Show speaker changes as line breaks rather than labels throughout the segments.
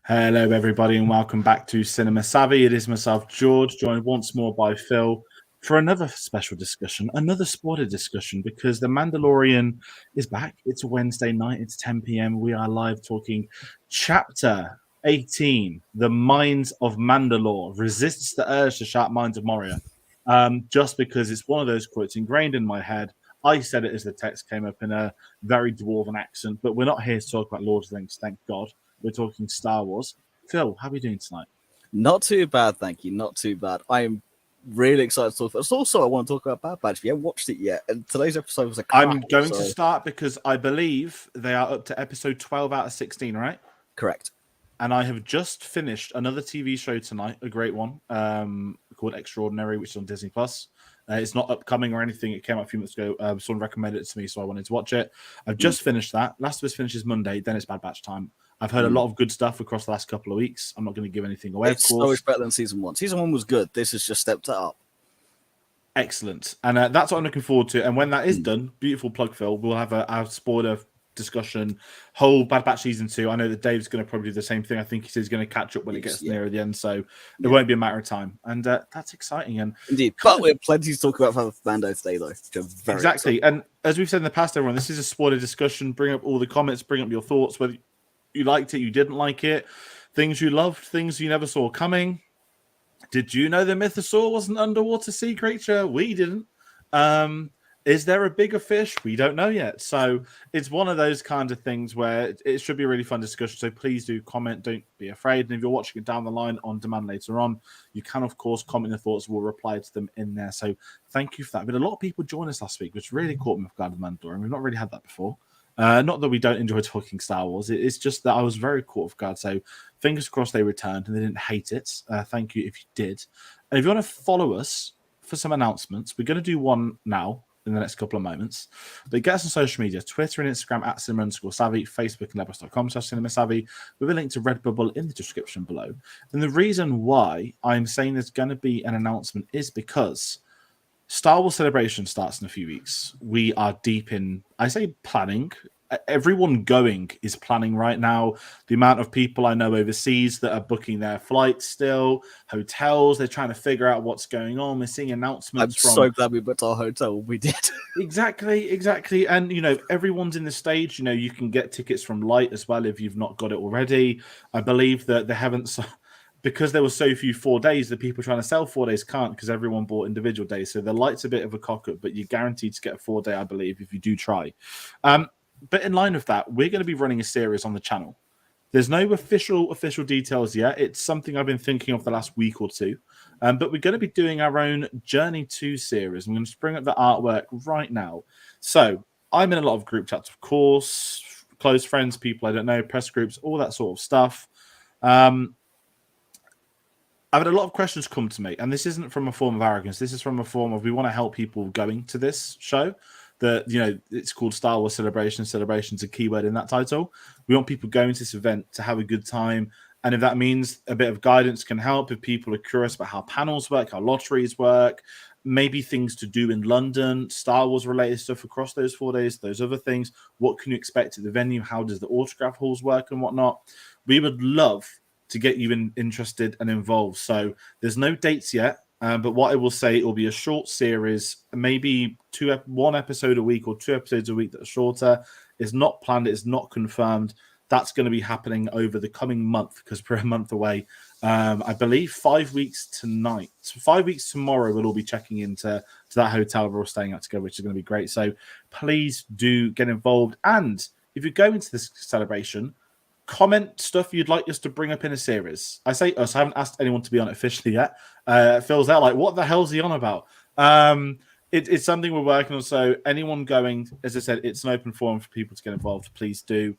Hello, everybody, and welcome back to Cinema Savvy. It is myself, George, joined once more by Phil for another special discussion, another sported discussion, because The Mandalorian is back. It's a Wednesday night. It's 10 p.m. We are live talking Chapter 18, The Mines of Mandalore. Resists the urge to shout Mines of Moria, just because it's one of those quotes ingrained in my head. I said it as the text came up in a very dwarven accent, but we're not here to talk about Lord of the Rings, thank God. We're talking Star Wars. Phil, how are we doing tonight?
Not too bad, thank you. Not too bad. I am really excited to talk about it. Also, I want to talk about Bad Batch. If you haven't watched it yet, and today's episode was a crack.
I'm going to start because I believe they are up to episode 12 out of 16, right?
Correct.
And I have just finished another TV show tonight, a great one, called Extraordinary, which is on Disney Plus. It's not upcoming or anything. It came out a few months ago. Someone recommended it to me, so I wanted to watch it. I've just finished that. Last of Us finishes Monday. Then it's Bad Batch time. I've heard a lot of good stuff across the last couple of weeks. I'm not going to give anything away,
It's
of course.
so much better than season one. Season one was good. This has just stepped it up.
Excellent. And that's what I'm looking forward to. And when that is done, beautiful plug, Phil, we'll have our spoiler discussion, whole Bad Batch season 2. I know that Dave's going to probably do the same thing. I think he says he's going to catch up when it gets nearer the end. So it won't be a matter of time. And that's exciting. And
indeed. But we have plenty to talk about for Mando today, though.
Exactly. Exciting. And as we've said in the past, everyone, this is a spoiler discussion. Bring up all the comments, bring up your thoughts, whether you liked it, you didn't like it, things you loved, things you never saw coming. Did you know the mythosaur was an underwater sea creature? We didn't. Is there a bigger fish? We don't know yet. So it's one of those kind of things where it should be a really fun discussion. So please do comment. Don't be afraid. And if you're watching it down the line on demand later on, you can, of course, comment your thoughts. We'll reply to them in there. So thank you for that. But a lot of people joined us last week, which really caught me off guard with Mandalorian. We've not really had that before. Not that we don't enjoy talking Star Wars. It's just that I was very caught off guard. So fingers crossed they returned and they didn't hate it. Thank you if you did. And if you want to follow us for some announcements, we're going to do one now in the next couple of moments. But get us on social media, Twitter and Instagram at cinema_savvy, Facebook and letterboxd.com/cinemasavvy, with a link to Redbubble in the description below. And the reason why I'm saying there's going to be an announcement is because Star Wars Celebration starts in a few weeks. We are deep in, I say planning. Everyone going is planning right now. The amount of people I know overseas that are booking their flights still, hotels, they're trying to figure out what's going on. We're seeing announcements
I'm so glad we booked our hotel. We did.
Exactly. And, everyone's in the stage. You can get tickets from Light as well if you've not got it already. I believe that they haven't... Because there were so few 4 days, the people trying to sell 4 days can't because everyone bought individual days. So the Light's a bit of a cock-up, but you're guaranteed to get a 4-day, I believe, if you do try. But in line with that, we're going to be running a series on the channel. There's no official details yet. It's something I've been thinking of the last week or two. But we're going to be doing our own Journey 2 series. I'm going to bring up the artwork right now. So I'm in a lot of group chats, of course, close friends, people I don't know, press groups, all that sort of stuff. I've had a lot of questions come to me, and this isn't from a form of arrogance. This is from a form of we want to help people going to this show. It's called Star Wars Celebration. Celebration's a keyword in that title. We want people going to this event to have a good time. And if that means a bit of guidance can help, if people are curious about how panels work, how lotteries work, maybe things to do in London, Star Wars related stuff across those 4 days, those other things, what can you expect at the venue? How does the autograph halls work and whatnot? We would love to get you interested and involved. So there's no dates yet, but what I will say, it will be a short series, maybe one episode a week or 2 episodes a week that are shorter. It's not planned, it's not confirmed. That's going to be happening over the coming month because we're a month away. I believe 5 weeks tonight. So 5 weeks tomorrow, we'll all be checking into that hotel we're all staying at together, which is going to be great. So please do get involved. And if you go into this celebration, comment stuff you'd like us to bring up in a series. I say us. I haven't asked anyone to be on it officially yet. Phil's there like, what the hell's he on about? It's something we're working on. So anyone going, as I said, it's an open forum for people to get involved. Please do.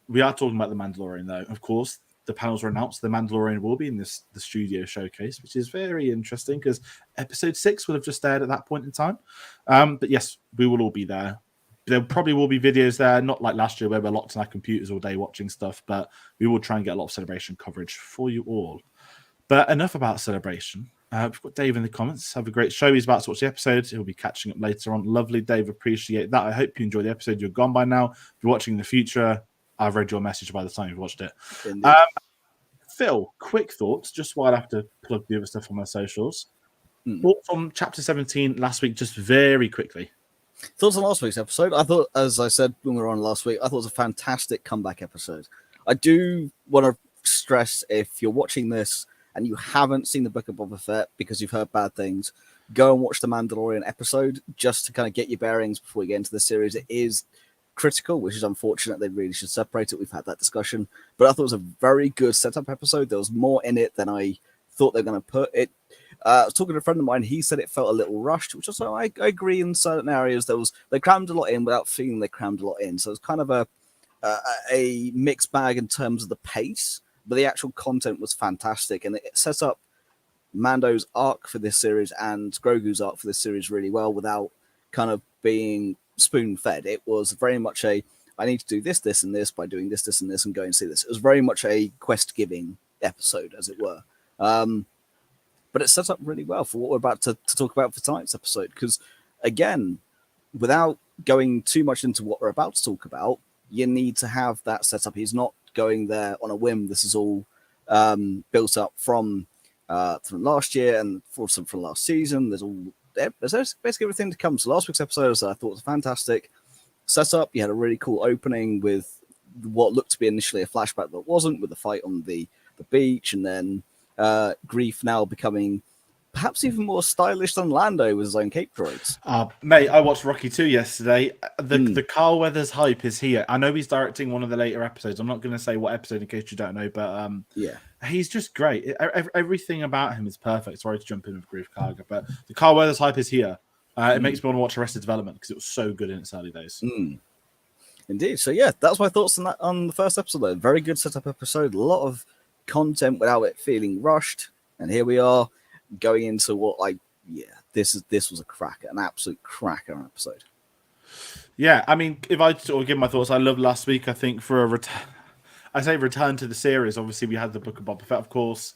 We are talking about The Mandalorian, though. Of course, the panels are announced. The Mandalorian will be in the studio showcase, which is very interesting because episode 6 would have just aired at that point in time. But yes, we will all be there. There probably will be videos there, not like last year where we're locked on our computers all day watching stuff, but we will try and get a lot of Celebration coverage for you all. But enough about Celebration. We've got Dave in the comments. Have a great show. He's about to watch the episode. He'll be catching up later on. Lovely, Dave. Appreciate that. I hope you enjoyed the episode. You're gone by now. If you're watching in the future, I've read your message by the time you've watched it. Phill, quick thoughts, just while I have to plug the other stuff on my socials. Thoughts on Chapter 17 last week, just very quickly.
Thoughts on last week's episode? I thought, as I said when we were on last week, I thought it was a fantastic comeback episode. I do want to stress, if you're watching this and you haven't seen the Book of Boba Fett because you've heard bad things, go and watch the Mandalorian episode just to kind of get your bearings before you get into the series. It is critical, which is unfortunate. They really should separate it. We've had that discussion. But I thought it was a very good setup episode. There was more in it than I thought they were going to put it. I was talking to a friend of mine. He said it felt a little rushed, which also I agree in certain areas. They crammed a lot in without feeling they crammed a lot in. So it's kind of a mixed bag in terms of the pace, but the actual content was fantastic, and it sets up Mando's arc for this series and Grogu's arc for this series really well without kind of being spoon-fed. It was very much I need to do this, this, and this by doing this, this, and this, and go and see this. It was very much a quest-giving episode, as it were. But it sets up really well for what we're about to talk about for tonight's episode. Because, again, without going too much into what we're about to talk about, you need to have that setup. He's not going there on a whim. This is all built up from last year and from last season. There's basically everything to come. So last week's episode, I thought was fantastic. Setup, you had a really cool opening with what looked to be initially a flashback but wasn't, with the fight on the beach, and then Grief now becoming perhaps even more stylish than Lando with his own cape droids.
Mate, I watched Rocky 2 yesterday. The Carl Weathers hype is here. I know he's directing one of the later episodes. I'm not going to say what episode in case you don't know, but he's just great. Everything about him is perfect. Sorry to jump in with Grief Karga, but the Carl Weathers hype is here. It makes me want to watch Arrested Development because it was so good in its early days.
Indeed. So yeah, that's my thoughts on the first episode. Though. Very good setup episode. A lot of content without it feeling rushed. And here we are going into this was an absolute cracker episode.
Yeah, I mean, if I sort of give my thoughts, I loved last week. I think for a return to the series. Obviously, we had the Book of Boba Fett, of course.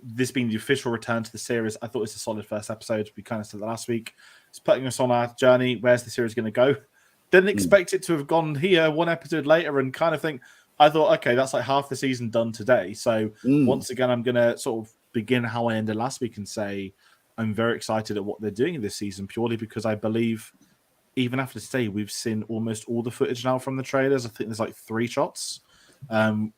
This being the official return to the series, I thought it was a solid first episode. We kind of said that last week. It's putting us on our journey. Where's the series going to go? Didn't expect it to have gone here one episode later, and kind of think, I thought, okay, that's like half the season done today. So once again, I'm going to sort of begin how I ended last week and say I'm very excited at what they're doing this season, purely because I believe even after today, we've seen almost all the footage now from the trailers. I think there's like 3 shots.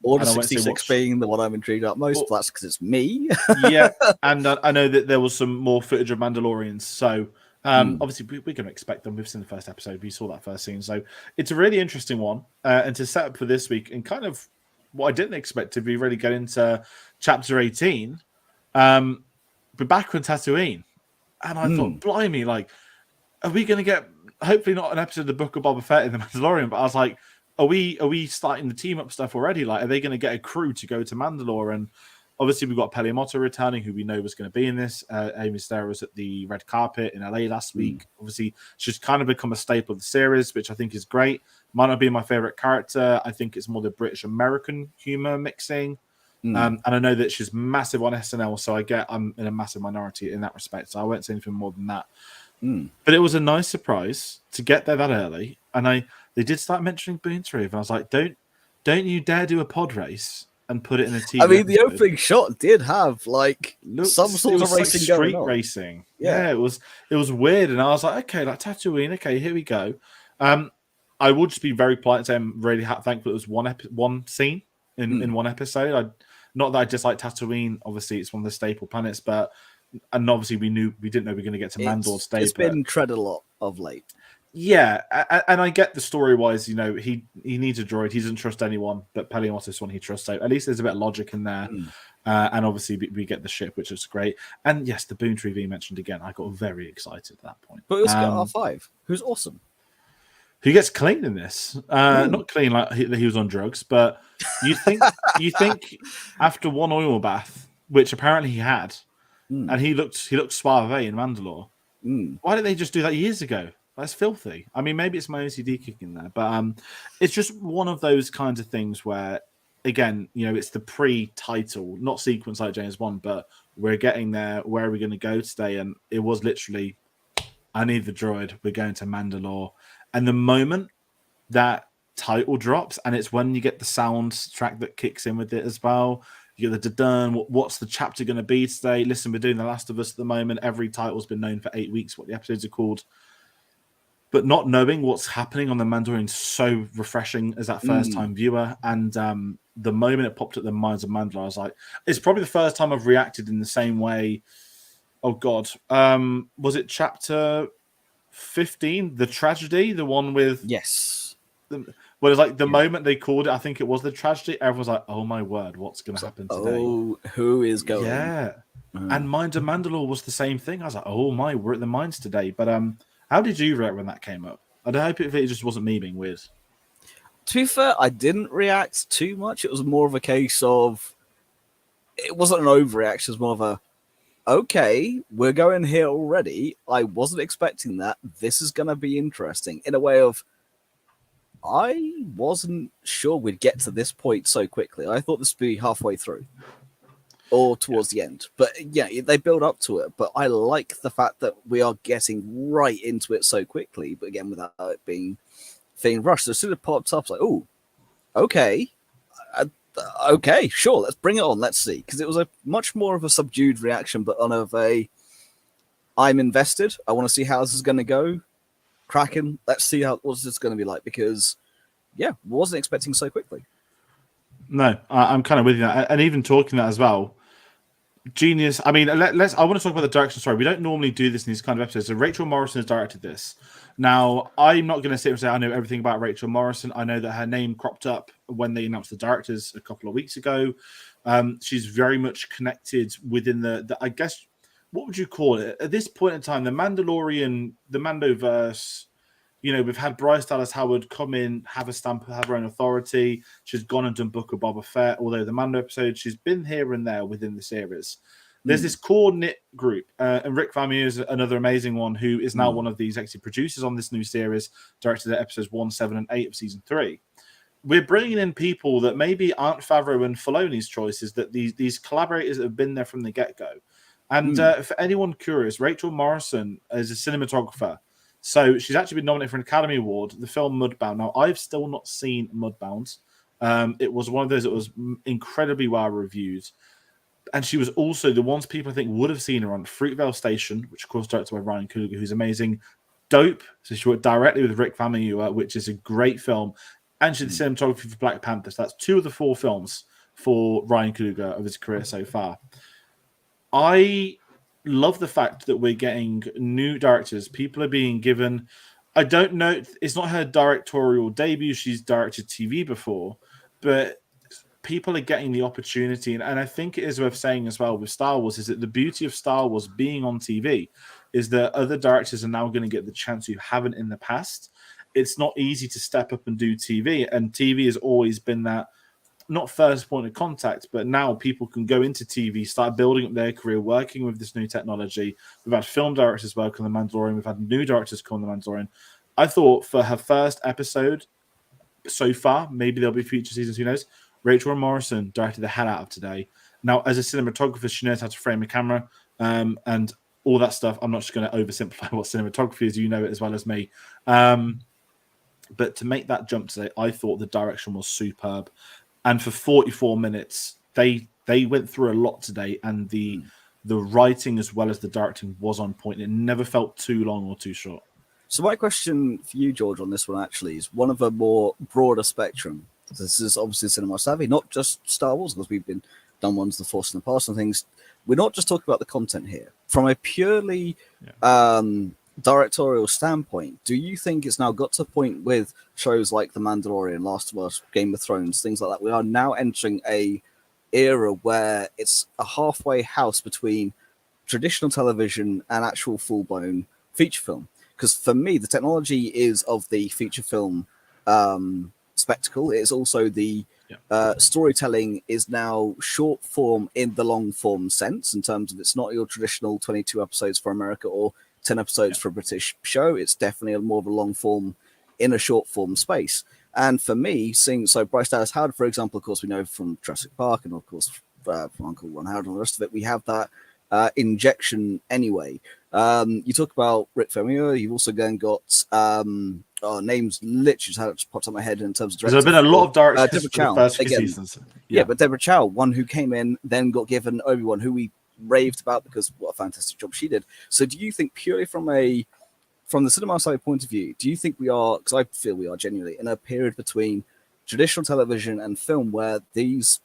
Order 66 being the one I'm intrigued about most, but that's because it's me.
Yeah, and I know that there was some more footage of Mandalorians. So obviously, we're going to expect them. We've seen the first episode. We saw that first scene. So it's a really interesting one. And to set up for this week, and kind of what I didn't expect to be really get into Chapter 18, we're back on Tatooine. And I thought, blimey, like, are we going to get, hopefully not an episode of the Book of Boba Fett in the Mandalorian, but I was like, are we starting the team up stuff already? Like, are they going to get a crew to go to Mandalore? And obviously, we've got Peliamoto returning, who we know was going to be in this. Amy Starr was at the red carpet in LA last week. Obviously, she's kind of become a staple of the series, which I think is great. Might not be my favorite character. I think it's more the British-American humor mixing. And I know that she's massive on SNL, so I'm in a massive minority in that respect. So I won't say anything more than that. But it was a nice surprise to get there that early. And they did start mentioning Boontree, and I was like, don't you dare do a pod race and put it in a TV.
I mean, the opening shot did have like some sort of racing
like
going
street
on.
Racing. Yeah, it was weird, and I was like, okay, like Tatooine. Okay, here we go. I would just be very polite and say I'm really thankful it was one scene in one episode. Not that I dislike Tatooine. Obviously, it's one of the staple planets, and obviously we didn't know we were going to get to Mandalore State.
It's been tread a lot of late.
Yeah, and I get the story-wise, he needs a droid. He doesn't trust anyone, but Peliamoto's one he trusts. So at least there's a bit of logic in there. And obviously we get the ship, which is great. And yes, the Boontree V mentioned again. I got very excited at that point.
But we also got R5, who's awesome.
Who gets clean in this? Not clean like he was on drugs, but you think after one oil bath, which apparently he had, and he looked suave in Mandalore. Why didn't they just do that years ago? That's filthy. I mean, maybe it's my OCD kicking there, but it's just one of those kinds of things where, again, it's the pre-title, not sequence like James Bond, but we're getting there. Where are we going to go today? And it was literally, I need the droid. We're going to Mandalore. And the moment that title drops, and it's when you get the soundtrack that kicks in with it as well. You get the dun, what's the chapter going to be today? Listen, we're doing The Last of Us at the moment. Every title's been known for 8 weeks, what the episodes are called. But not knowing what's happening on The Mandalorian is so refreshing as that first-time viewer. And the moment it popped up the Mines of Mandalore, I was like, it's probably the first time I've reacted in the same way. Oh, God. Was it chapter 15? The tragedy? The one with...
Yes.
Well, it's like the moment they called it, I think it was the tragedy. Everyone's like, "Oh my word, what's going to happen today?"
Oh, who is going?
Yeah, and Mines of Mandalore was the same thing. I was like, "Oh my, we're at the mines today." But how did you react when that came up? I hope it just wasn't me being weird.
To be fair, I didn't react too much. It was more of a case of it wasn't an overreaction. It was more of a okay, we're going here already. I wasn't expecting that. This is going to be interesting in a way of. I wasn't sure we'd get to this point so quickly. I thought this would be halfway through or towards the end. But yeah, they build up to it. But I like the fact that we are getting right into it so quickly, but again, without it being rushed. So as soon as it pops up, it's like, oh, okay. Okay, sure, let's bring it on. Let's see. Because it was a much more of a subdued reaction, but on of a I'm invested. I want to see how this is going to go. Cracking. Let's see what's this going to be like, because wasn't expecting so quickly.
No, I'm kind of with you, and even talking that as well. Genius. I mean, I want to talk about the direction. Sorry, we don't normally do this in these kind of episodes. So Rachel Morrison has directed this. Now, I'm not going to sit and say I know everything about Rachel Morrison. I know that her name cropped up when they announced the directors a couple of weeks ago. She's very much connected within the I guess, what would you call it? At this point in time, the Mandalorian, the Mandoverse, we've had Bryce Dallas Howard come in, have a stamp, have her own authority. She's gone and done Book of Boba Fett, although the Mando episode, she's been here and there within the series. There's this core knit group, and Rick Famuyiwa is another amazing one who is now one of the executive producers on this new series, directed at episodes 1, 7, and 8 of season 3. We're bringing in people that maybe aren't Favreau and Filoni's choices, that these collaborators that have been there from the get-go. And for anyone curious, Rachel Morrison is a cinematographer. So she's actually been nominated for an Academy Award, the film Mudbound. Now, I've still not seen Mudbound. It was one of those that was incredibly well reviewed. And she was also the ones people I think would have seen her on Fruitvale Station, which of course directed by Ryan Coogler, who's amazing. Dope. So she worked directly with Rick Famuyiwa, which is a great film. And she did cinematography for Black Panther. So that's 2 of the 4 films for Ryan Coogler of his career so far. I love the fact that we're getting new directors. People are being given, I don't know, it's not her directorial debut. She's directed TV before, but people are getting the opportunity. And I think it is worth saying as well with Star Wars is that the beauty of Star Wars being on TV is that other directors are now going to get the chance who haven't in the past. It's not easy to step up and do TV, and TV has always been that not first point of contact, but now people can go into TV, start building up their career, working with this new technology. We've had film directors work on The Mandalorian. We've had new directors come on The Mandalorian. I thought for her first episode so far, maybe there'll be future seasons, who knows, Rachel Morrison directed the hell out of today. Now, as a cinematographer, she knows how to frame a camera and all that stuff. I'm not just going to oversimplify what cinematography is. You know it as well as me. But to make that jump today, I thought the direction was superb. And for 44 minutes, they went through a lot today, and the writing as well as the directing was on point. It never felt too long or too short.
So my question for you, George, on this one actually is one of a more broader spectrum. This is obviously cinema savvy, not just Star Wars, because we've been done ones, The Force in the past and things. We're not just talking about the content here. From a purely directorial standpoint, do you think it's now got to the point with shows like The Mandalorian, Last of Us, Game of Thrones, things like that, we are now entering a era where it's a halfway house between traditional television and actual full-blown feature film? Because for me, the technology is of the feature film spectacle. It's also the storytelling is now short form in the long form sense, in terms of it's not your traditional 22 episodes for America or 10 episodes for a British show. It's definitely more of a long form in a short form space. And for me, seeing Bryce Dallas Howard, for example, of course, we know from Jurassic Park, and of course from Uncle Ron Howard and the rest of it, we have that injection anyway. You talk about Rick Famuyiwa. You've also then got names literally just popped up my head in terms of director.
There's been a lot of directors
Deborah
for the
Chow,
first few
again.
seasons.
Yeah, but Deborah Chow, one who came in, then got given Obi-Wan, who we raved about because what a fantastic job she did. So do you think purely from the cinema side point of view, do you think we are, because I feel we are genuinely in a period between traditional television and film where these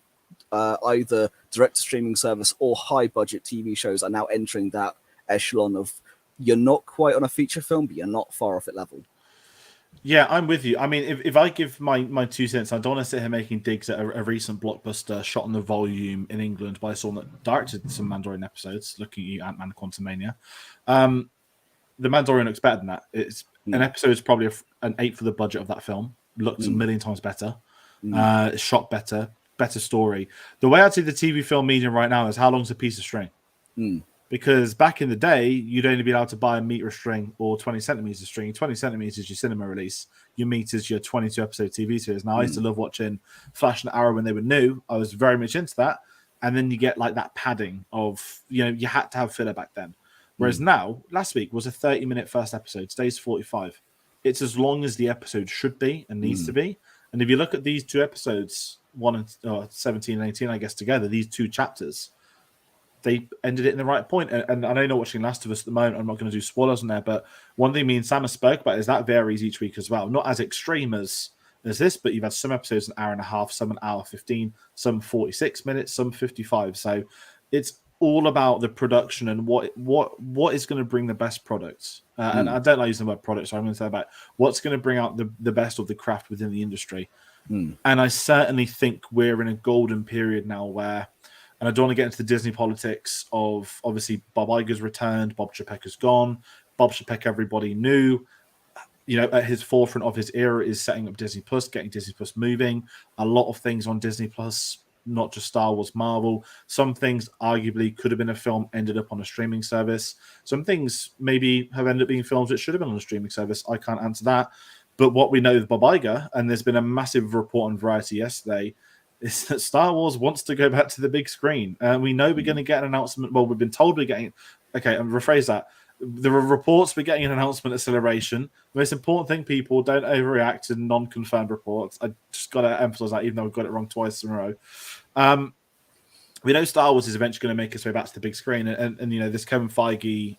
either direct to streaming service or high budget TV shows are now entering that echelon of you're not quite on a feature film, but you're not far off it level?
Yeah, I'm with you. I mean, if I give my 2 cents, I don't want to sit here making digs at a recent blockbuster shot on the volume in England by someone that directed some Mandalorian episodes, looking at you, Ant-Man Quantumania. The Mandalorian looks better than that. It's an episode is probably an eighth for the budget of that film. Looks a million times better. Shot better story. The way I see the TV film medium right now is how long's a piece of string? Because back in the day, you'd only be allowed to buy a meter string or 20 centimeters of string. 20 centimeters is your cinema release. Your meters, your 22 episode TV series. Now, I used to love watching Flash and Arrow when they were new. I was very much into that. And then you get like that padding of, you had to have filler back then. Whereas now, last week was a 30-minute first episode. Today's 45. It's as long as the episode should be and needs to be. And if you look at these two episodes, 17 and 18, I guess, together, these two chapters, they ended it in the right point. And I know you're not watching Last of Us at the moment. I'm not going to do spoilers on there. But one thing me and Sam have spoke about is that varies each week as well. Not as extreme as this, but you've had some episodes an hour and a half, some an hour 15, some 46 minutes, some 55. So it's all about the production and what is going to bring the best products. And I don't like using the word product, so I'm going to say about what's going to bring out the best of the craft within the industry. And I certainly think we're in a golden period now where, and I don't want to get into the Disney politics of obviously Bob Iger's returned, Bob Chapeka's gone. Bob Chapeka, everybody knew, at his forefront of his era is setting up Disney Plus, getting Disney Plus moving. A lot of things on Disney Plus, not just Star Wars, Marvel. Some things arguably could have been a film, ended up on a streaming service. Some things maybe have ended up being films that should have been on a streaming service. I can't answer that. But what we know with Bob Iger, and there's been a massive report on Variety yesterday, is that Star Wars wants to go back to the big screen. We know we're going to get an announcement. Well, we've been told we're getting... Okay, and rephrase that. There are reports we're getting an announcement at Celebration. The most important thing, people, don't overreact to non-confirmed reports. I just got to emphasize that, even though we've got it wrong twice in a row. We know Star Wars is eventually going to make its way back to the big screen. And this Kevin Feige,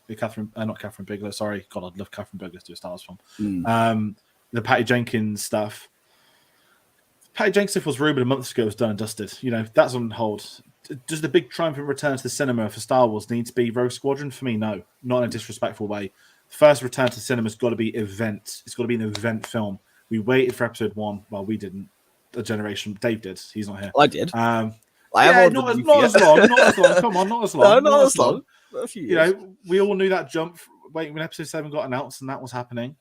not Catherine Bigelow, sorry. God, I'd love Catherine Bigelow to do a Star Wars film. The Patty Jenkins stuff. Patty Jenkins stuff was rumored a month ago, was done and dusted. That's on hold. Does the big triumphant return to the cinema for Star Wars need to be Rogue Squadron? For me, no. Not in a disrespectful way. The first return to cinema's got to be event. It's got to be an event film. We waited for episode 1. Well, we didn't. A generation. Dave did. He's not here.
I did.
I have not as long. Come on, not as long.
No, not as long. A few years.
We all knew that jump when episode 7 got announced and that was happening.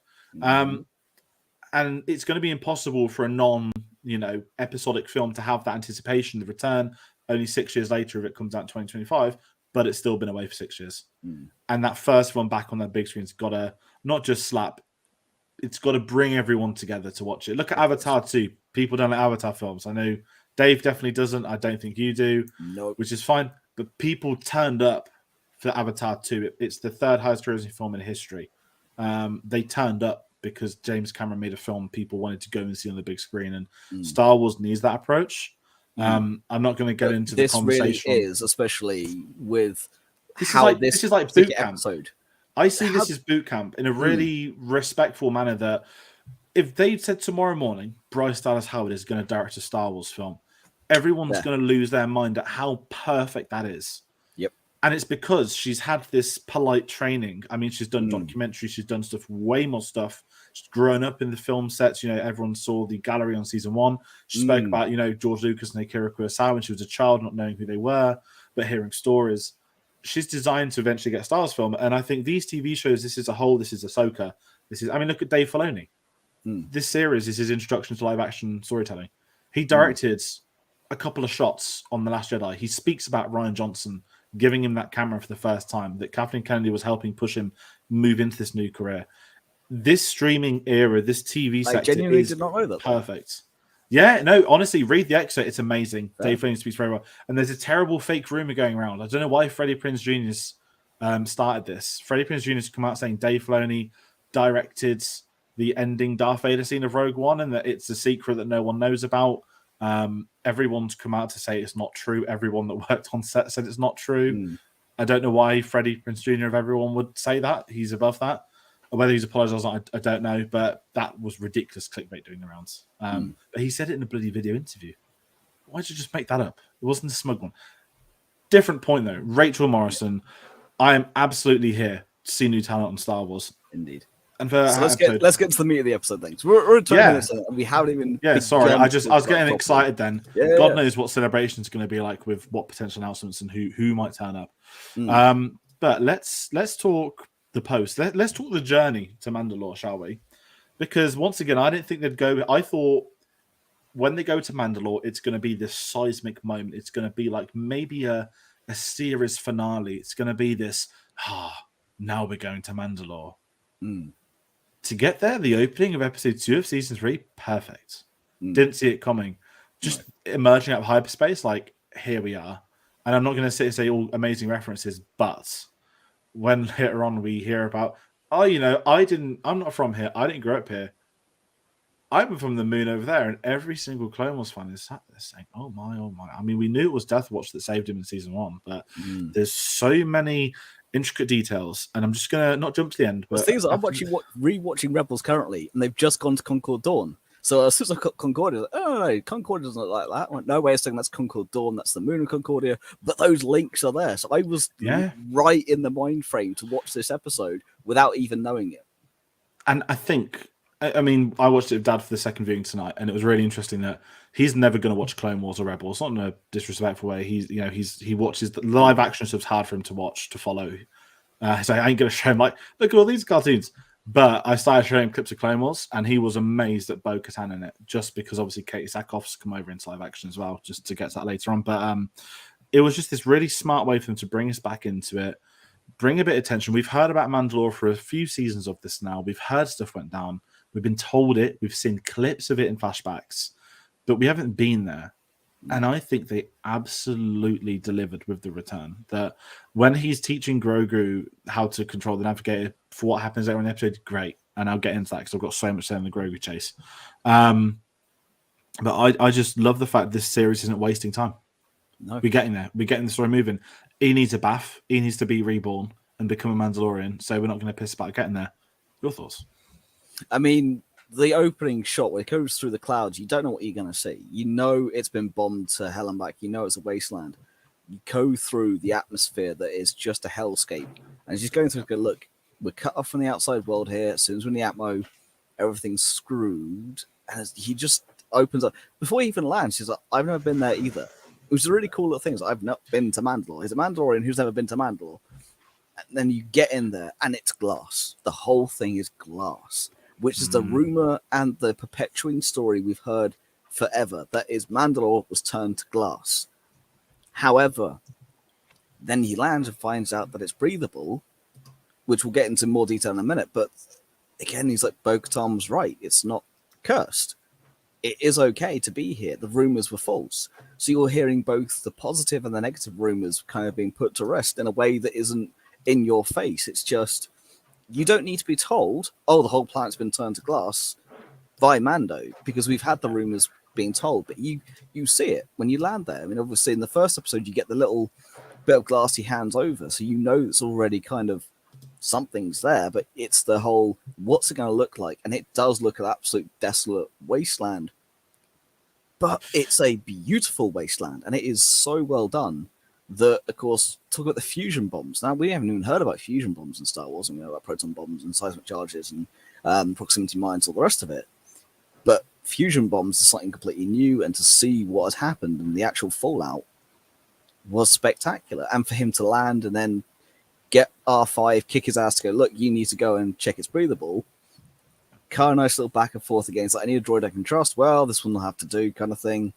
And it's going to be impossible for a episodic film to have that anticipation, the return, only 6 years later if it comes out in 2025, but it's still been away for 6 years. And that first one back on that big screen's got to not just slap, it's got to bring everyone together to watch it. Look at Avatar 2. People don't like Avatar films. I know Dave definitely doesn't. I don't think you do, which is fine. But people turned up for Avatar 2. It's the third highest grossing film in history. They turned up because James Cameron made a film people wanted to go and see on the big screen, and Star Wars needs that approach. I'm not going to get into the conversation.
This really is, especially with
this is like boot camp.
Episode.
I see this as boot camp in a really respectful manner. That if they said tomorrow morning Bryce Dallas Howard is going to direct a Star Wars film, everyone's going to lose their mind at how perfect that is. And it's because she's had this polite training. I mean, she's done documentaries, she's done stuff, way more stuff. She's grown up in the film sets. Everyone saw the gallery on season 1. She spoke about, George Lucas and Akira Kurosawa when she was a child, not knowing who they were, but hearing stories. She's designed to eventually get a Star Wars film. And I think these TV shows, this is Ahsoka. Look at Dave Filoni. This series is his introduction to live action storytelling. He directed a couple of shots on The Last Jedi. He speaks about Rian Johnson giving him that camera for the first time, that Kathleen Kennedy was helping push him move into this new career. This streaming era, this TV sector
genuinely
is
did not know that.
Perfect. Yeah, no, honestly, read the excerpt. It's amazing. Dave Filoni speaks very well. And there's a terrible fake rumor going around. I don't know why Freddie Prinze Jr.'s started this. Freddie Prinze Jr. has come out saying Dave Filoni directed the ending Darth Vader scene of Rogue One, and that it's a secret that no one knows about. Everyone's come out to say it's not true. Everyone that worked on set said it's not true. I don't know why Freddie Prinze Jr. of everyone would say that. He's above that. Or whether he's apologized or not, I don't know. But that was ridiculous clickbait doing the rounds. But he said it in a bloody video interview. Why'd you just make that up? It wasn't a smug one. Different point, though. Rachel Morrison. I am absolutely here to see new talent on Star Wars.
Indeed.
And for
so let's get to the meat of the episode then. So we're at 20 minutes in, and we haven't even.
Yeah, sorry. I was getting excited then.
Yeah,
God knows what Celebration's going to be like with what potential announcements and who might turn up. But let's talk the post. Let's talk the journey to Mandalore, shall we? Because once again, I didn't think they'd go. I thought when they go to Mandalore, it's going to be this seismic moment. It's going to be like maybe a series finale. It's going to be this. Now we're going to Mandalore. To get there, the opening of episode 2 of season 3, perfect. Didn't see it coming. Just emerging out of hyperspace, like, here we are. And I'm not going to sit and say all amazing references, but when later on we hear about, I'm not from here. I didn't grow up here. I'm from the moon over there. And every single Clone Wars fan is sat there saying, oh my. I mean, we knew it was Death Watch that saved him in season 1, but there's so many intricate details, and I'm just gonna not jump to the end. But
things I'm rewatching Rebels currently, and they've just gone to Concord Dawn. So as soon as I got Concordia, like, no, Concordia doesn't look like that. I went, no way of saying that's Concord Dawn, that's the moon of Concordia, but those links are there. So I was right in the mind frame to watch this episode without even knowing it.
And I think, I mean, I watched it with Dad for the second viewing tonight, and it was really interesting that he's never going to watch Clone Wars or Rebels, not in a disrespectful way. He watches the live action stuff's hard for him to watch, to follow. So I ain't going to show him like, look at all these cartoons. But I started showing him clips of Clone Wars, and he was amazed at Bo-Katan in it, just because obviously Katie Sackhoff's come over into live action as well, just to get to that later on. But it was just this really smart way for them to bring us back into it, bring a bit of tension. We've heard about Mandalore for a few seasons of this now. We've heard stuff went down. We've been told it. We've seen clips of it in flashbacks, but we haven't been there. And I think they absolutely delivered with the return. That when he's teaching Grogu how to control the navigator for what happens later in the episode, great. And I'll get into that because I've got so much to say in the Grogu chase. But I just love the fact this series isn't wasting time. No. We're getting there. We're getting the story moving. He needs a bath. He needs to be reborn and become a Mandalorian. So we're not going to piss about getting there. Your thoughts?
I mean, the opening shot where it goes through the clouds, you don't know what you're going to see. You know it's been bombed to hell and back. You know it's a wasteland. You go through the atmosphere that is just a hellscape. And she's going through, look, we're cut off from the outside world here. As soon as we're in the Atmo, everything's screwed. And he just opens up. Before he even lands, he's like, I've never been there either. It was a really cool little thing. Like, I've not been to Mandalore. He's a Mandalorian who's never been to Mandalore. And then you get in there, and it's glass. The whole thing is glass, which is the rumor and the perpetuating story we've heard forever. That is, Mandalore was turned to glass. However, then he lands and finds out that it's breathable, which we'll get into more detail in a minute. But again, he's like, Bo-Katan was right. It's not cursed. It is okay to be here. The rumors were false. So you're hearing both the positive and the negative rumors kind of being put to rest in a way that isn't in your face. It's just, you don't need to be told, oh, the whole planet's been turned to glass by Mando, because we've had the rumors being told, but you see it when you land there. I mean, obviously in the first episode, you get the little bit of glass he hands over, so you know it's already kind of something's there, but it's the whole, what's it going to look like? And it does look an absolute desolate wasteland, but it's a beautiful wasteland, and it is so well done that, of course, talk about the fusion bombs. Now, we haven't even heard about fusion bombs in Star Wars, and we know about proton bombs and seismic charges and proximity mines, all the rest of it. But fusion bombs is something completely new, and to see what has happened and the actual fallout was spectacular. And for him to land and then get R5, kick his ass to go, look, you need to go and check it's breathable. Kind of nice little back and forth again. It's like, I need a droid I can trust. Well, this one will have to do, kind of thing.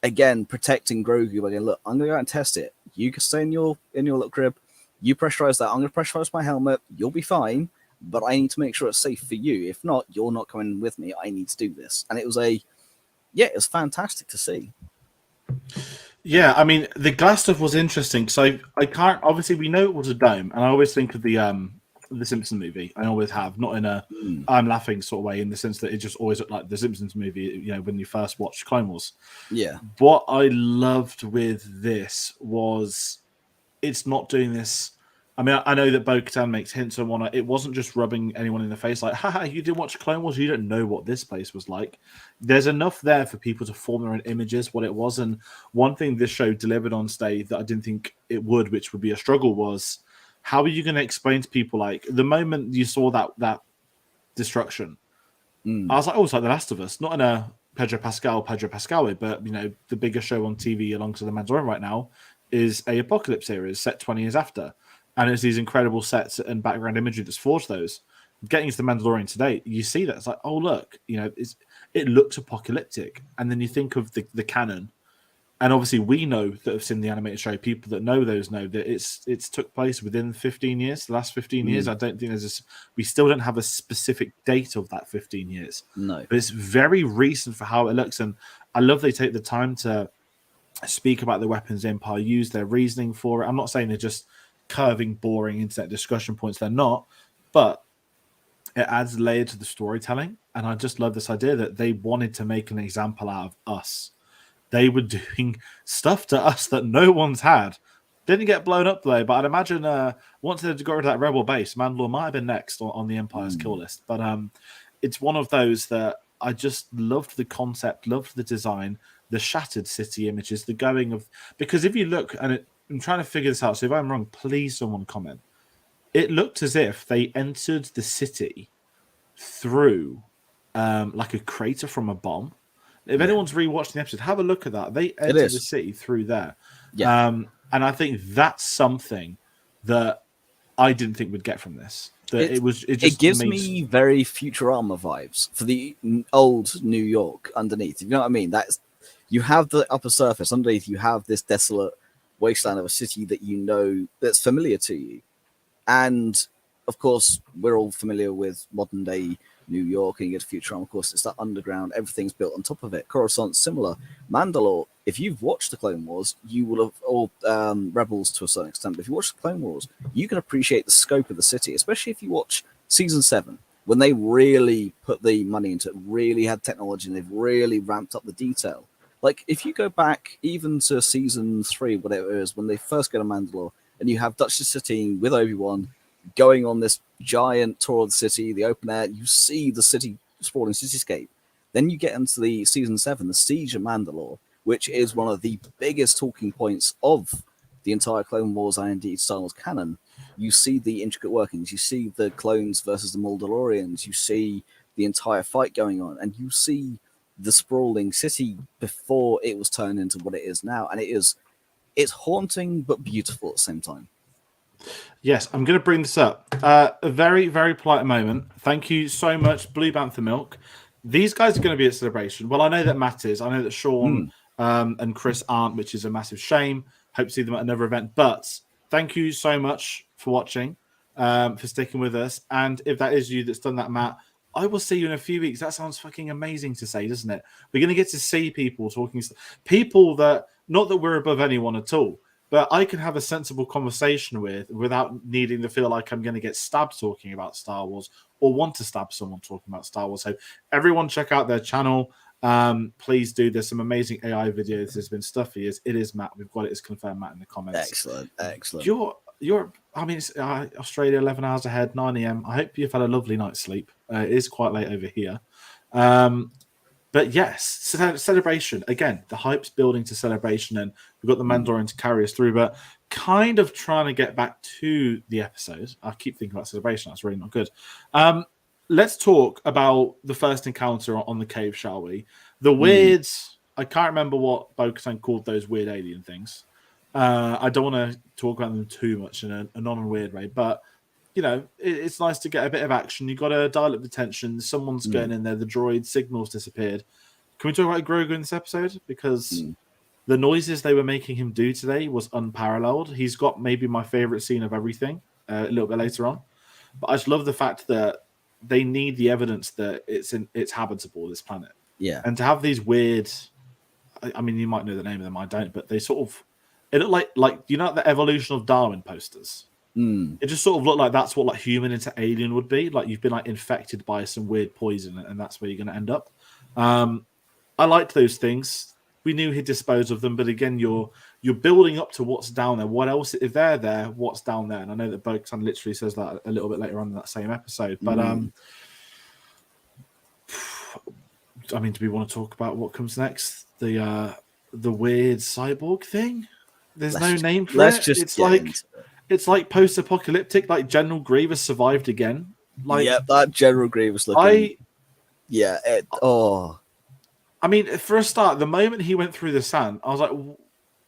Again, protecting Grogu by going, look, I'm going to go out and test it. You can stay in your little crib. You pressurize that. I'm going to pressurize my helmet. You'll be fine, but I need to make sure it's safe for you. If not, you're not coming with me. I need to do this. And it was it was fantastic to see.
Yeah, I mean the glass stuff was interesting. So I can't obviously we know it was a dome, and I always think of the Simpsons movie. I always have, not in a
Mm,
I'm laughing sort of way, in the sense that it just always looked like the Simpsons movie. You know, when you first watched Clone Wars.
yeah.
What I loved with this was it's not doing this. I mean, I know that Bo-Katan makes hints and whatnot. It wasn't just rubbing anyone in the face like, haha, you didn't watch Clone Wars, you don't know what this place was like. There's enough there for people to form their own images, what it was. And one thing this show delivered on stage that I didn't think it would, which would be a struggle, was how are you going to explain to people, like, the moment you saw that destruction, I
Mm,
was like, oh, it's like The Last of Us, not in a Pedro Pascal way, but, you know, the biggest show on TV alongside The Mandalorian right now is a Apocalypse series set 20 years after. And it's these incredible sets and background imagery that's forged those. Getting to The Mandalorian today, you see that. It's like, oh, look, you know, it looks apocalyptic. And then you think of the canon. And obviously, we know that have seen the animated show. People that know those know that it's took place within 15 years. The last 15 years,
mm,
I don't think we still don't have a specific date of that 15 years,
no.
but it's very recent for how it looks. And I love they take the time to speak about the weapons the Empire used, their reasoning for it. I'm not saying they're just curving, boring internet discussion points. They're not, but it adds layer to the storytelling. And I just love this idea that they wanted to make an example out of us. They were doing stuff to us that no one's had. Didn't get blown up though, but I'd imagine once they got rid of that rebel base, Mandalore might have been next on the Empire's kill
Mm,
list. But it's one of those that I just loved the concept, loved the design, the shattered city images, the going of, because if you look I'm trying to figure this out. So if I'm wrong, please someone comment. It looked as if they entered the city through like a crater from a bomb. If
yeah,
anyone's rewatched the episode, have a look at that. They
it
enter the
is.
city through there.
Yeah.
And I think that's something that I didn't think we'd get from this. That
It
it
it
just
gives
made.
me very Futurama vibes for the old New York underneath. You know what I mean? That's you have the upper surface underneath. You have this desolate wasteland of a city that you know that's familiar to you, and of course we're all familiar with modern day New York. And you get to Futurama, of course, it's that underground. Everything's built on top of it. Coruscant's similar. Mandalore. If you've watched the Clone Wars, you will have, or Rebels to a certain extent. But if you watch the Clone Wars, you can appreciate the scope of the city, especially if you watch season 7 when they really put the money into it, really had technology, and they've really ramped up the detail. Like if you go back even to season 3, whatever it is, when they first go to Mandalore, and you have Duchess Satine with Obi-Wan going on this giant tour of the city, the open air, you see the city sprawling cityscape. Then you get into the season 7, the Siege of Mandalore, which is one of the biggest talking points of the entire Clone Wars and indeed Star Wars canon. You see the intricate workings, you see the clones versus the Mandalorians, you see the entire fight going on, and you see the sprawling city before it was turned into what it is now. And it's haunting but beautiful at the same time.
Yes, I'm going to bring this up. A very, very polite moment. Thank you so much, Blue Banther Milk. These guys are going to be at Celebration. Well, I know that Matt is. I know that Sean
Mm,
and Chris aren't, which is a massive shame. Hope to see them at another event. But thank you so much for watching, for sticking with us. And if that is you that's done that, Matt, I will see you in a few weeks. That sounds fucking amazing to say, doesn't it? We're going to get to see people talking, people that, not that we're above anyone at all, but I can have a sensible conversation with without needing to feel like I'm going to get stabbed talking about Star Wars or want to stab someone talking about Star Wars. So everyone check out their channel. Please do. There's some amazing AI videos. There's been stuff here. It is Matt. We've got it as confirmed Matt in the comments.
excellent, excellent.
You're I mean, it's Australia 11 hours ahead, 9 a.m. I hope you've had a lovely night's sleep. It is quite late over here. But yes, celebration. Again, the hype's building to celebration, and we've got the Mandalorian to carry us through. But kind of trying to get back to the episode. I keep thinking about celebration. That's really not good. Let's talk about the first encounter on the cave, shall we? The weird. I can't remember what Bo-Katan called those weird alien things. I don't want to talk about them too much in a non-weird way, but you know, it's nice to get a bit of action. You've got to dial up the tension. Someone's going in there. The droid signals disappeared. Can we talk about Grogu in this episode? Because the noises they were making him do today was unparalleled. He's got maybe my favorite scene of everything a little bit later on. But I just love the fact that they need the evidence that it's habitable, this planet.
Yeah.
And to have these weird, I mean, you might know the name of them. I don't, but they sort of it looked like you know the evolution of Darwin posters. It just sort of looked like that's what like human into alien would be. Like you've been like infected by some weird poison, and that's where you're going to end up. I liked those things. We knew he'd dispose of them, but again, you're building up to what's down there. What else? If they're there, what's down there? And I know that Bo-Katan literally says that a little bit later on in that same episode. But I mean, do we want to talk about what comes next? The weird cyborg thing. There's no name for it. It's like post-apocalyptic. Like General Grievous survived again. Like
that General Grievous looking.
I mean, for a start, the moment he went through the sand, I was like,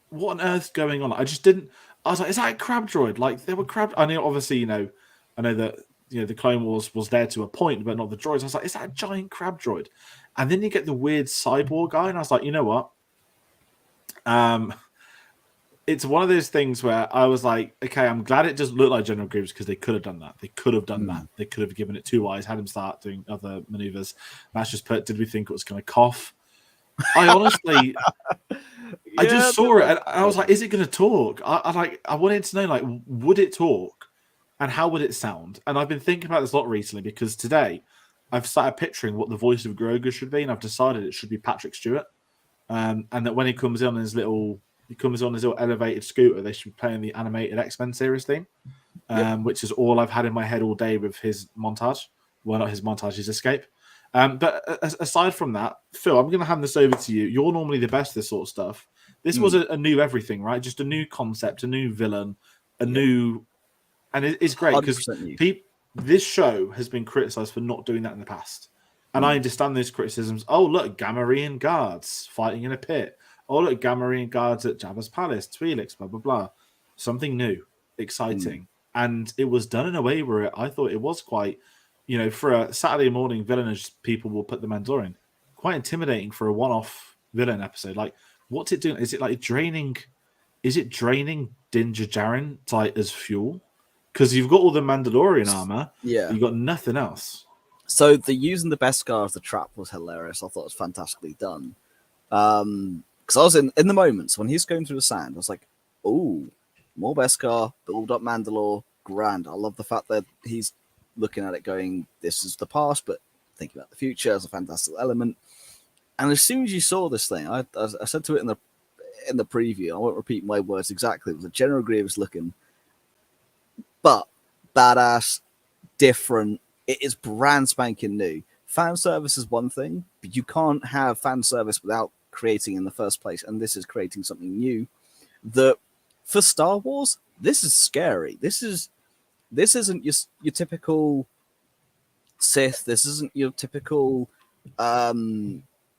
"What on earth's going on?" I just didn't. I was like, "Is that a crab droid?" Like there were crab. I know, obviously, I know that the Clone Wars was there to a point, but not the droids. I was like, "Is that a giant crab droid?" And then you get the weird cyborg guy, and I was like, "You know what?" It's one of those things where I was like, "Okay, I'm glad it doesn't look like General Grievous because they could have done that. They could have done that. They could have given it 2 eyes, had him start doing other maneuvers." Matt's just put, "Did we think it was going to cough?" I honestly, I just saw it and I was like, "Is it going to talk?" I wanted to know, like, would it talk, and how would it sound? And I've been thinking about this a lot recently because today I've started picturing what the voice of Grogu should be, and I've decided it should be Patrick Stewart, and that when he comes on his little elevated scooter, they should be playing the animated X-Men series theme, which is all I've had in my head all day with his montage. Well, not his montage, his escape. But aside from that, Phil, I'm going to hand this over to you. You're normally the best at this sort of stuff. This was a new everything, right? Just a new concept, a new villain, new... And it's great because this show has been criticised for not doing that in the past. And I understand those criticisms. Oh, look, Gamorrean guards fighting in a pit. Oh, look, Gamorrean guards at Jabba's palace, Twi'leks, blah, blah, blah. Something new, exciting. And it was done in a way where I thought it was quite... for a Saturday morning villain, as people will put the Mandalorian, quite intimidating for a one-off villain episode. Like, what's it doing? Is it like draining? Is it draining Din Djarin as fuel? Because you've got all the Mandalorian armor, you've got nothing else.
So the using the Beskar as the trap was hilarious. I thought it was fantastically done. Because I was in the moments when he's going through the sand, I was like, "Oh, more Beskar, build up Mandalore, grand." I love the fact that he's looking at it going, "This is the past, but thinking about the future" as a fantastic element. And as soon as you saw this thing, I said to it in the preview, I won't repeat my words exactly, it was a General Grievous looking, but badass, different. It is brand spanking new. Fan service is one thing, but you can't have fan service without creating in the first place, and this is creating something new that for Star Wars, this is scary. This isn't your typical Sith. This isn't your typical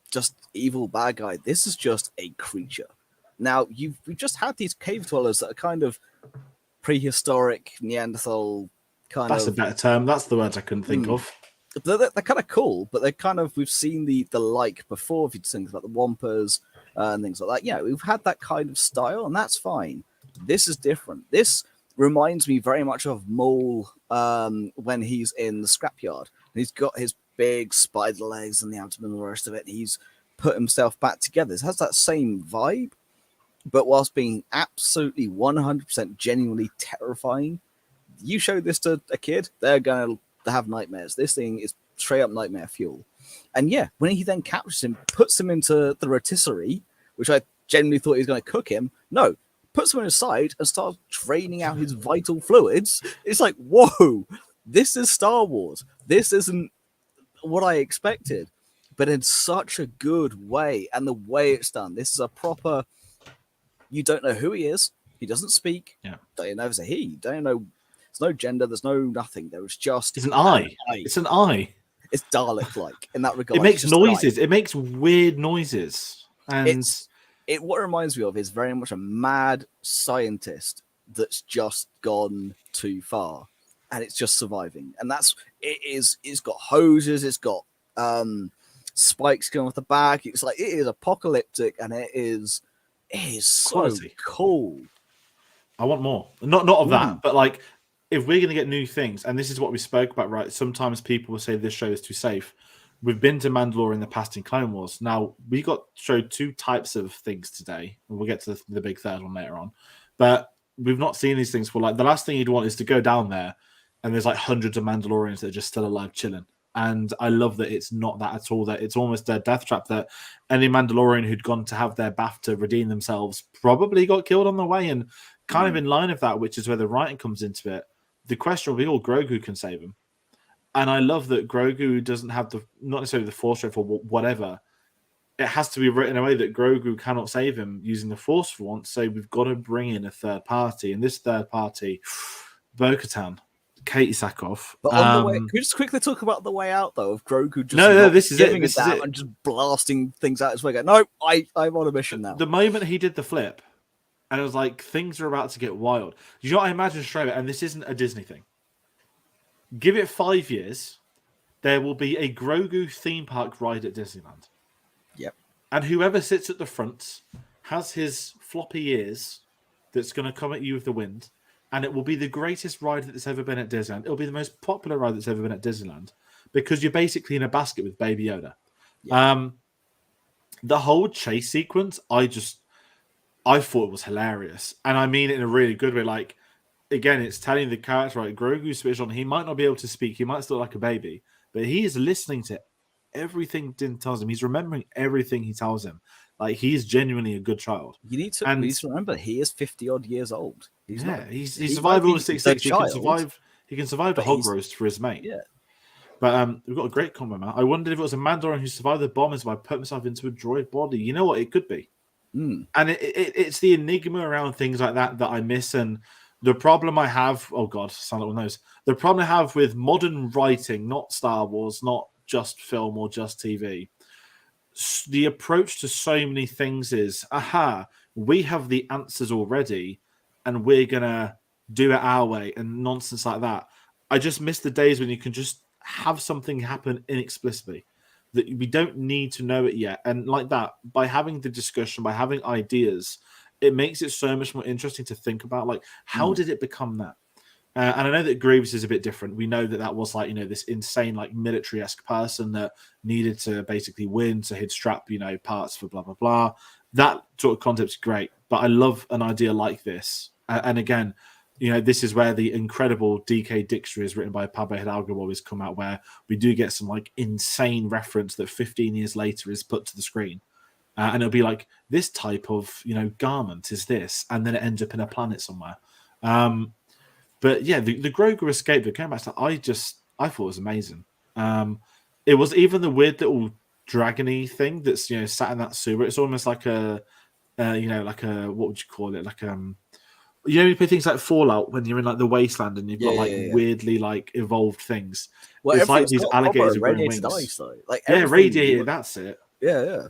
just evil bad guy. This is just a creature. Now, we've just had these cave dwellers that are kind of prehistoric Neanderthal kind
That's a better term. That's the words I couldn't think of.
They're kind of cool, but they're kind of, we've seen the like before. If you think about the Wampers and things like that, we've had that kind of style, and that's fine. This is different. This reminds me very much of Maul when he's in the scrapyard. And he's got his big spider legs and the abdomen and the rest of it. And he's put himself back together. It has that same vibe, but whilst being absolutely 100% genuinely terrifying. You show this to a kid, they're going to have nightmares. This thing is straight up nightmare fuel. And when he then captures him, puts him into the rotisserie, which I genuinely thought he was going to cook him. No, puts him on his side and starts draining out his vital fluids. It's like, whoa, this is Star Wars. This isn't what I expected, but in such a good way. And the way it's done, this is a proper, you don't know who he is. He doesn't speak. Don't even know if it's a he. Don't know. There's no gender. There's no nothing. There is just...
It's an eye. It's an eye.
It's Dalek-like in that regard.
It makes noises. It makes weird noises. And
what it reminds me of is very much a mad scientist that's just gone too far, and it's just surviving. And it's got hoses. It's got spikes going off the back. It's like, it is apocalyptic, and it is so
quality.
Cool.
I want more. Not of that, but like, if we're going to get new things, and this is what we spoke about, right? Sometimes people will say this show is too safe. we've been to Mandalore in the past in Clone Wars. Now, we got showed 2 types of things today. And we'll get to the big third one later on. But we've not seen these things for, like, the last thing you'd want is to go down there and there's like hundreds of Mandalorians that are just still alive chilling. And I love that it's not that at all, that it's almost a death trap, that any Mandalorian who'd gone to have their bath to redeem themselves probably got killed on the way. And kind of in line of that, which is where the writing comes into it, the question will be, Grogu can save him. And I love that Grogu doesn't have not necessarily the Force strength or whatever. It has to be written in a way that Grogu cannot save him using the Force for once. So we've got to bring in a third party. And this third party, Bo-Katan, Katie Sackhoff.
But on the way, can we just quickly talk about the way out, though, of Grogu just
this is it. This is it.
And just blasting things out his way. No, I'm on a mission now.
The moment he did the flip, and it was like, things are about to get wild. You know what I imagine straight away? And this isn't a Disney thing. Give it 5 years, there will be a Grogu theme park ride at Disneyland.
Yep.
And whoever sits at the front has his floppy ears that's going to come at you with the wind. And it will be the greatest ride that's ever been at Disneyland. It'll be the most popular ride that's ever been at Disneyland because you're basically in a basket with Baby Yoda. Yep. The whole chase sequence, I thought it was hilarious. And I mean it in a really good way. Like, again, it's telling the character, right, Grogu switched on. He might not be able to speak. He might still look like a baby. But he is listening to everything Din tells him. He's remembering everything he tells him. Like, he's genuinely a good child.
You need to remember, he is 50-odd years old.
He survived all the 6 He can survive the hog roast for his mate.
Yeah.
But we've got a great comment, man. I wondered if it was a Mandalorian who survived the bomb if I put myself into a droid body. You know what? It could be. And it's the enigma around things like that I miss. And the problem I have, oh God, sound like one of those. The problem I have with modern writing, not Star Wars, not just film or just TV, the approach to so many things is, we have the answers already and we're going to do it our way and nonsense like that. I just miss the days when you can just have something happen inexplicably, that we don't need to know it yet. And like that, by having the discussion, by having ideas, it makes it so much more interesting to think about, like, how did it become that? And I know that Grievous is a bit different. We know that was like, this insane, like, military-esque person that needed to basically win, so he'd strap, parts for blah, blah, blah. That sort of concept is great. But I love an idea like this. And again, this is where the incredible DK Dictionary is written by Pablo Hidalgo always come out, where we do get some, like, insane reference that 15 years later is put to the screen. And it'll be like, this type of, garment is this. And then it ends up in a planet somewhere. But yeah, the Grogu escape that came back to, I thought was amazing. It was even the weird little dragony thing that's sat in that sewer. It's almost like a like a, what would you call it? Like you play things like Fallout when you're in like the wasteland and you've got weirdly like evolved things.
Well,
it's like these alligators with
radiated
wings.
ice, though. Like
radiated. That's it.
Yeah.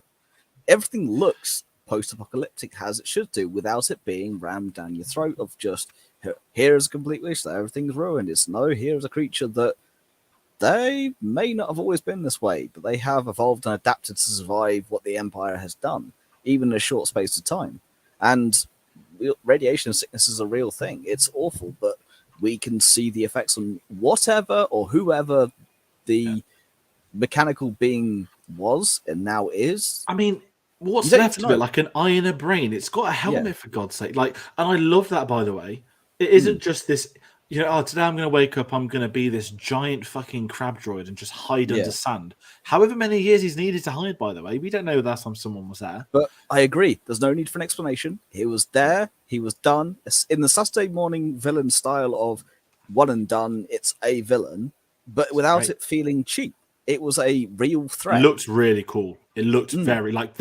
Everything looks post-apocalyptic as it should do, without it being rammed down your throat of just, here's a complete wasteland, everything's ruined. It's here's a creature that they may not have always been this way, but they have evolved and adapted to survive what the Empire has done, even in a short space of time. And radiation sickness is a real thing. It's awful, but we can see the effects on whatever or whoever the mechanical being was and now is.
I mean, what's left of it? Like an eye in a brain. It's got a helmet, for God's sake. Like, and I love that, by the way. It isn't just this, today I'm going to wake up, I'm going to be this giant fucking crab droid and just hide under sand. However many years he's needed to hide, by the way. We don't know last time someone was there.
But I agree. There's no need for an explanation. He was there. He was done. In the Saturday morning villain style of one and done, it's a villain, but without it feeling cheap. It was a real threat.
It looked really cool. It looked very like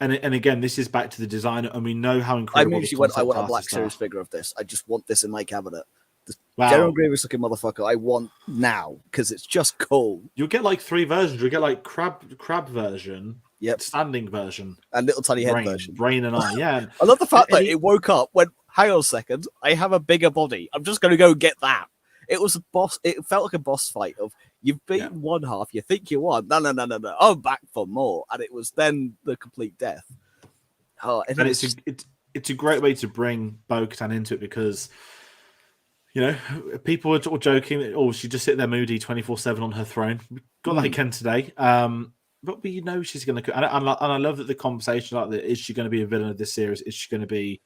and again, this is back to the designer, and we know how incredible.
I want a Black Series figure of this. I just want this in my cabinet. General Grievous looking motherfucker. I want now because it's just cool.
You'll get like 3 versions. You'll get like crab version, standing version,
and little tiny head version,
brain and eye. Yeah,
I love the fact that it woke up when. Hang on a second. I have a bigger body. I'm just going to go get that. It was a boss. It felt like a boss fight of you've beaten one half. You think you won. No. I'm back for more. And it was then the complete death. Oh, and
it's a great way to bring Bo-Katan into it because You know, people were all joking, oh, she just sit there moody 24/7 on her throne. We got that again today. But we know she's going to. And I love that the conversation like that. Is she going to be a villain of this series? Is she going to be?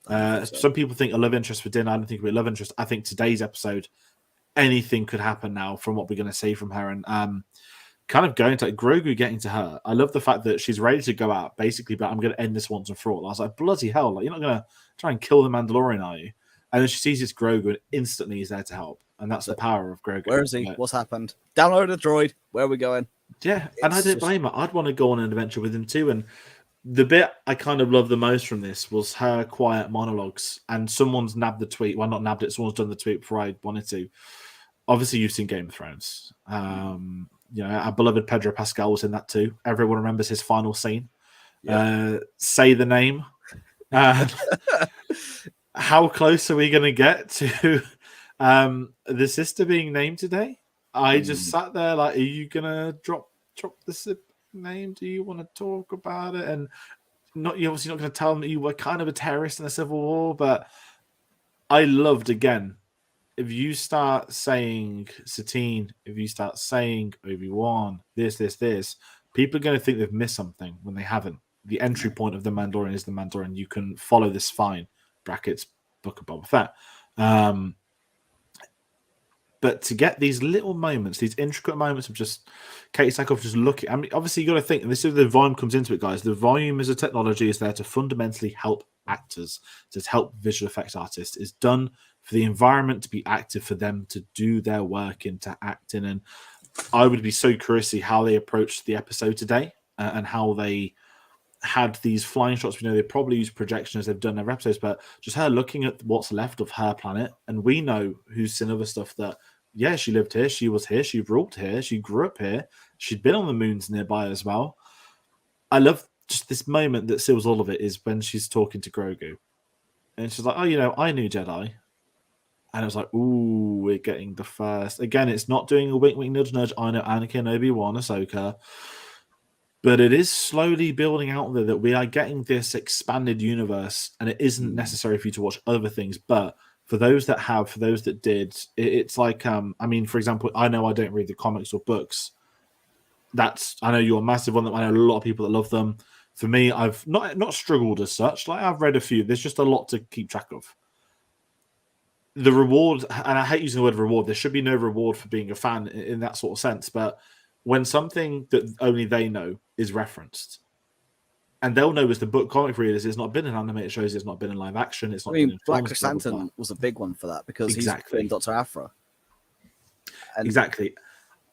Some people think a love interest for Din. I don't think it'll be a love interest. I think today's episode, anything could happen now from what we're going to see from her. And kind of going to Grogu getting to her. I love the fact that she's ready to go out, basically, but I'm going to end this once and for all. I was like, bloody hell, like, you're not going to try and kill the Mandalorian, are you? And then she sees it's Grogu and instantly he's there to help. And that's the power of Grogu.
Where is he? What's happened? Download a droid. Where are we going?
Yeah, and I don't blame her. I'd want to go on an adventure with him too. And the bit I kind of love the most from this was her quiet monologues. And someone's nabbed the tweet. Well, not nabbed it. Someone's done the tweet before I wanted to. Obviously, you've seen Game of Thrones. You know, our beloved Pedro Pascal was in that too. Everyone remembers his final scene. Yeah. Say the name. How close are we going to get to the sister being named today? I just sat there like, are you going to drop the name? Do you want to talk about it? And you're obviously not going to tell them that you were kind of a terrorist in the Civil War, but I loved, again, if you start saying Satine, if you start saying Obi-Wan, this, people are going to think they've missed something when they haven't. The entry point of the Mandalorian is the Mandalorian. You can follow this fine. Brackets, Book of Boba Fett. But to get these little moments, these intricate moments of just Katie Sackhoff just looking. I mean, obviously you got to think, and this is where the volume comes into it, guys. The volume as a technology is there to fundamentally help actors, to help visual effects artists. It's done for the environment to be active, for them to do their work into acting. And I would be so curious to see how they approached the episode today and how they had these flying shots. We know they probably use projection as they've done their episodes, but just her looking at what's left of her planet. And we know who's seen other stuff that, yeah, she lived here, she was here, she ruled here, she grew up here, she'd been on the moons nearby as well. I love just this moment that seals all of it is when she's talking to Grogu. And she's like, oh, you know, I knew Jedi. And it was like, ooh, we're getting the first. Again, it's not doing a wink, wink, nudge, nudge. I know Anakin, Obi-Wan, Ahsoka. But it is slowly building out there that we are getting this expanded universe, and it isn't necessary for you to watch other things. But for those that have, for those that did, it's like, I mean, for example, I know I don't read the comics or books. I know you're a massive one. I know a lot of people that love them. For me, I've not struggled as such. Like, I've read a few. There's just a lot to keep track of. The reward, and I hate using the word reward. There should be no reward for being a fan in that sort of sense. But when something that only they know is referenced, and they'll know as the book comic readers, it's not been in animated shows, it's not been in live action, it's not been in
Black
films,
Chrysanthemum was a big one for that because he's playing Dr. Aphra.
Exactly.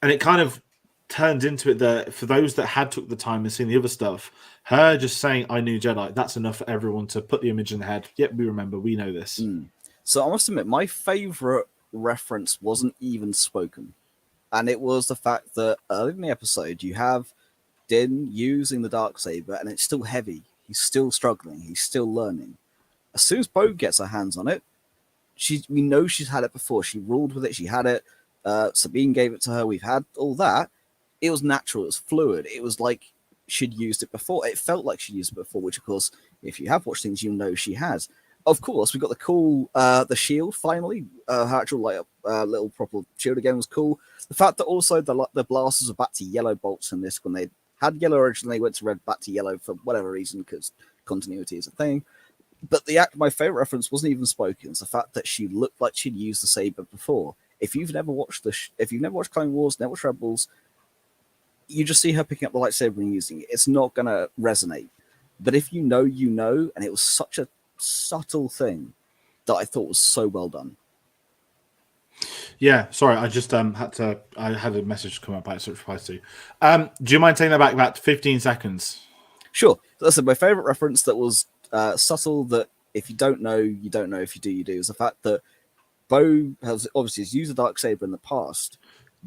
And it kind of turned into it that for those that had took the time and seen the other stuff, her just saying, I knew Jedi, that's enough for everyone to put the image in the head. Yep, we remember, we know this.
So I must admit, my favorite reference wasn't even spoken. And it was the fact that early in the episode, you have Din using the Darksaber, and it's still heavy. He's still struggling. He's still learning. As soon as Bo gets her hands on it, we know she's had it before. She ruled with it. She had it. Sabine gave it to her. We've had all that. It was natural. It was fluid. It was like she'd used it before. It felt like she'd used it before, which, of course, if you have watched things, you know she has. Of course, we got the cool, the shield, finally. Her actual little proper shield again was cool. The fact that also the blasters are back to yellow bolts in this, when they had yellow originally, went to red, back to yellow for whatever reason, because continuity is a thing. But my favorite reference wasn't even spoken. It's the fact that she looked like she'd used the saber before. If you've never watched Clone Wars, never watched Rebels, you just see her picking up the lightsaber and using it. It's not going to resonate. But if you know, you know, and it was such a subtle thing that I thought was so well done.
Yeah, sorry, I just I had a message come up. I sort of replies to. Do you mind taking that back about 15 seconds?
Sure. So that's my favorite reference that was subtle. That if you don't know, you don't know. If you do, you do. Is the fact that Bo has obviously used a Darksaber in the past.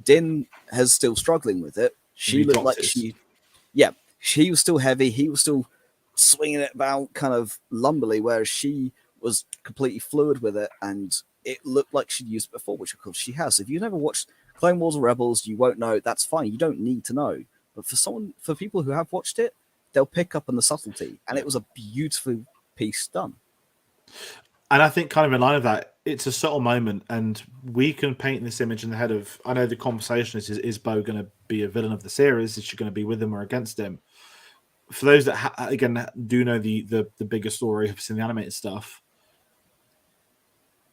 Din has still struggling with it. She looked like she was still heavy. He was still swinging it about kind of lumberly, whereas she was completely fluid with it, and it looked like she'd used it before, which of course she has. If you've never watched Clone Wars or Rebels, you won't know. That's fine. You don't need to know. But for people who have watched it, they'll pick up on the subtlety, and it was a beautiful piece done.
And I think kind of in line of that, it's a subtle moment, and we can paint this image in the head of. I know the conversation is Bo going to be a villain of the series? Is she going to be with him or against him? For those that again do know the bigger story, have seen the animated stuff.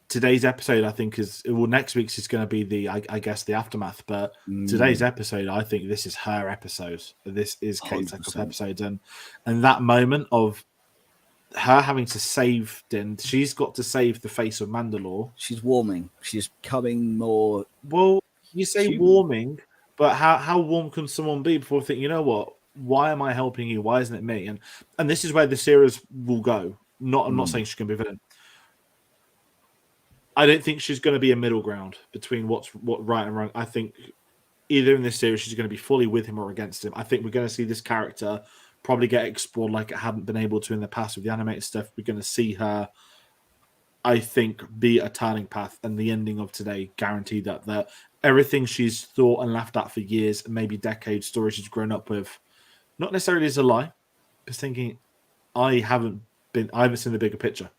Today's episode, I think, next week's is going to be I guess the aftermath. But today's episode, I think this is her episode. This is Kate Sackhoff's episode, and that moment of her having to save Din. She's got to save the face of Mandalore.
She's warming. She's coming more.
Well, you say warming, but how warm can someone be before thinking, you know what? Why am I helping you? Why isn't it me? And this is where the series will go. I'm not saying she's going to be a villain. I don't think she's going to be a middle ground between what right and wrong. I think either in this series she's going to be fully with him or against him. I think we're going to see this character probably get explored like it hadn't been able to in the past with the animated stuff. We're going to see her, I think, be a turning path, and the ending of today guaranteed that everything she's thought and laughed at for years, maybe decades, stories she's grown up with, not necessarily as a lie, just thinking, I haven't seen the bigger picture.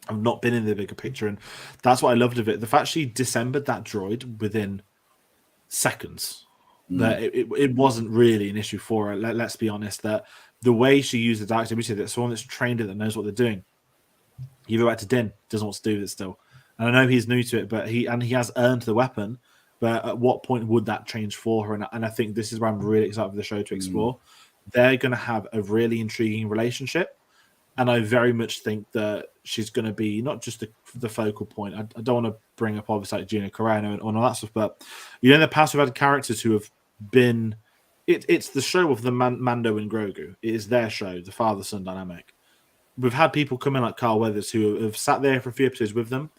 I've not been in the bigger picture, and that's what I loved of it. The fact she dismembered that droid within seconds, that it wasn't really an issue for her. Let's be honest, that the way she used the dark saber, we said that someone that's trained it, that knows what they're doing. You go back to Din, doesn't want to do this still. And I know he's new to it, but he has earned the weapon. But at what point would that change for her? And I think this is where I'm really excited for the show to explore. They're going to have a really intriguing relationship. And I very much think that she's going to be not just the focal point. I don't want to bring up obviously like Gina Carano and all that stuff, but in the past we've had characters who have been. It's the show of the Mando and Grogu. It is their show, the father-son dynamic. We've had people come in like Carl Weathers who have sat there for a few episodes with them.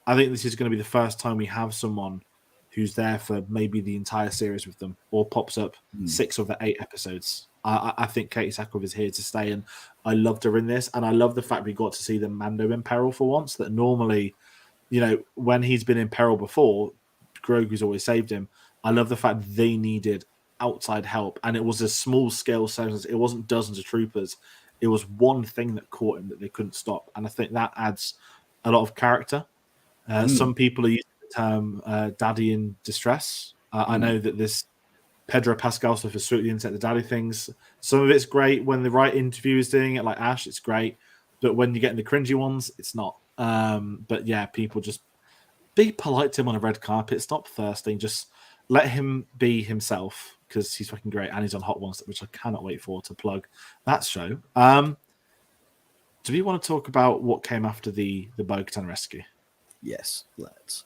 I think this is going to be the first time we have someone who's there for maybe the entire series with them, or pops up 6 of the 8 episodes. I think Katie Sackhoff is here to stay, and I loved her in this, and I love the fact we got to see the Mando in peril for once. That normally, when he's been in peril before, Grogu's always saved him. I love the fact they needed outside help, and it was a small scale service. It wasn't dozens of troopers. It was one thing that caught him that they couldn't stop, and I think that adds a lot of character. Some people are using the term "daddy in distress." I know that this Pedro Pascal stuff is sweetly into the daddy things. Some of it's great when the right interview is doing it, like Ash, it's great. But when you get in the cringy ones, it's not. But yeah, people just be polite to him on a red carpet. Stop thirsting. Just let him be himself, because he's fucking great, and he's on Hot Ones, which I cannot wait for to plug that show. Do we want to talk about what came after the Bo-Katan rescue?
Yes, let's.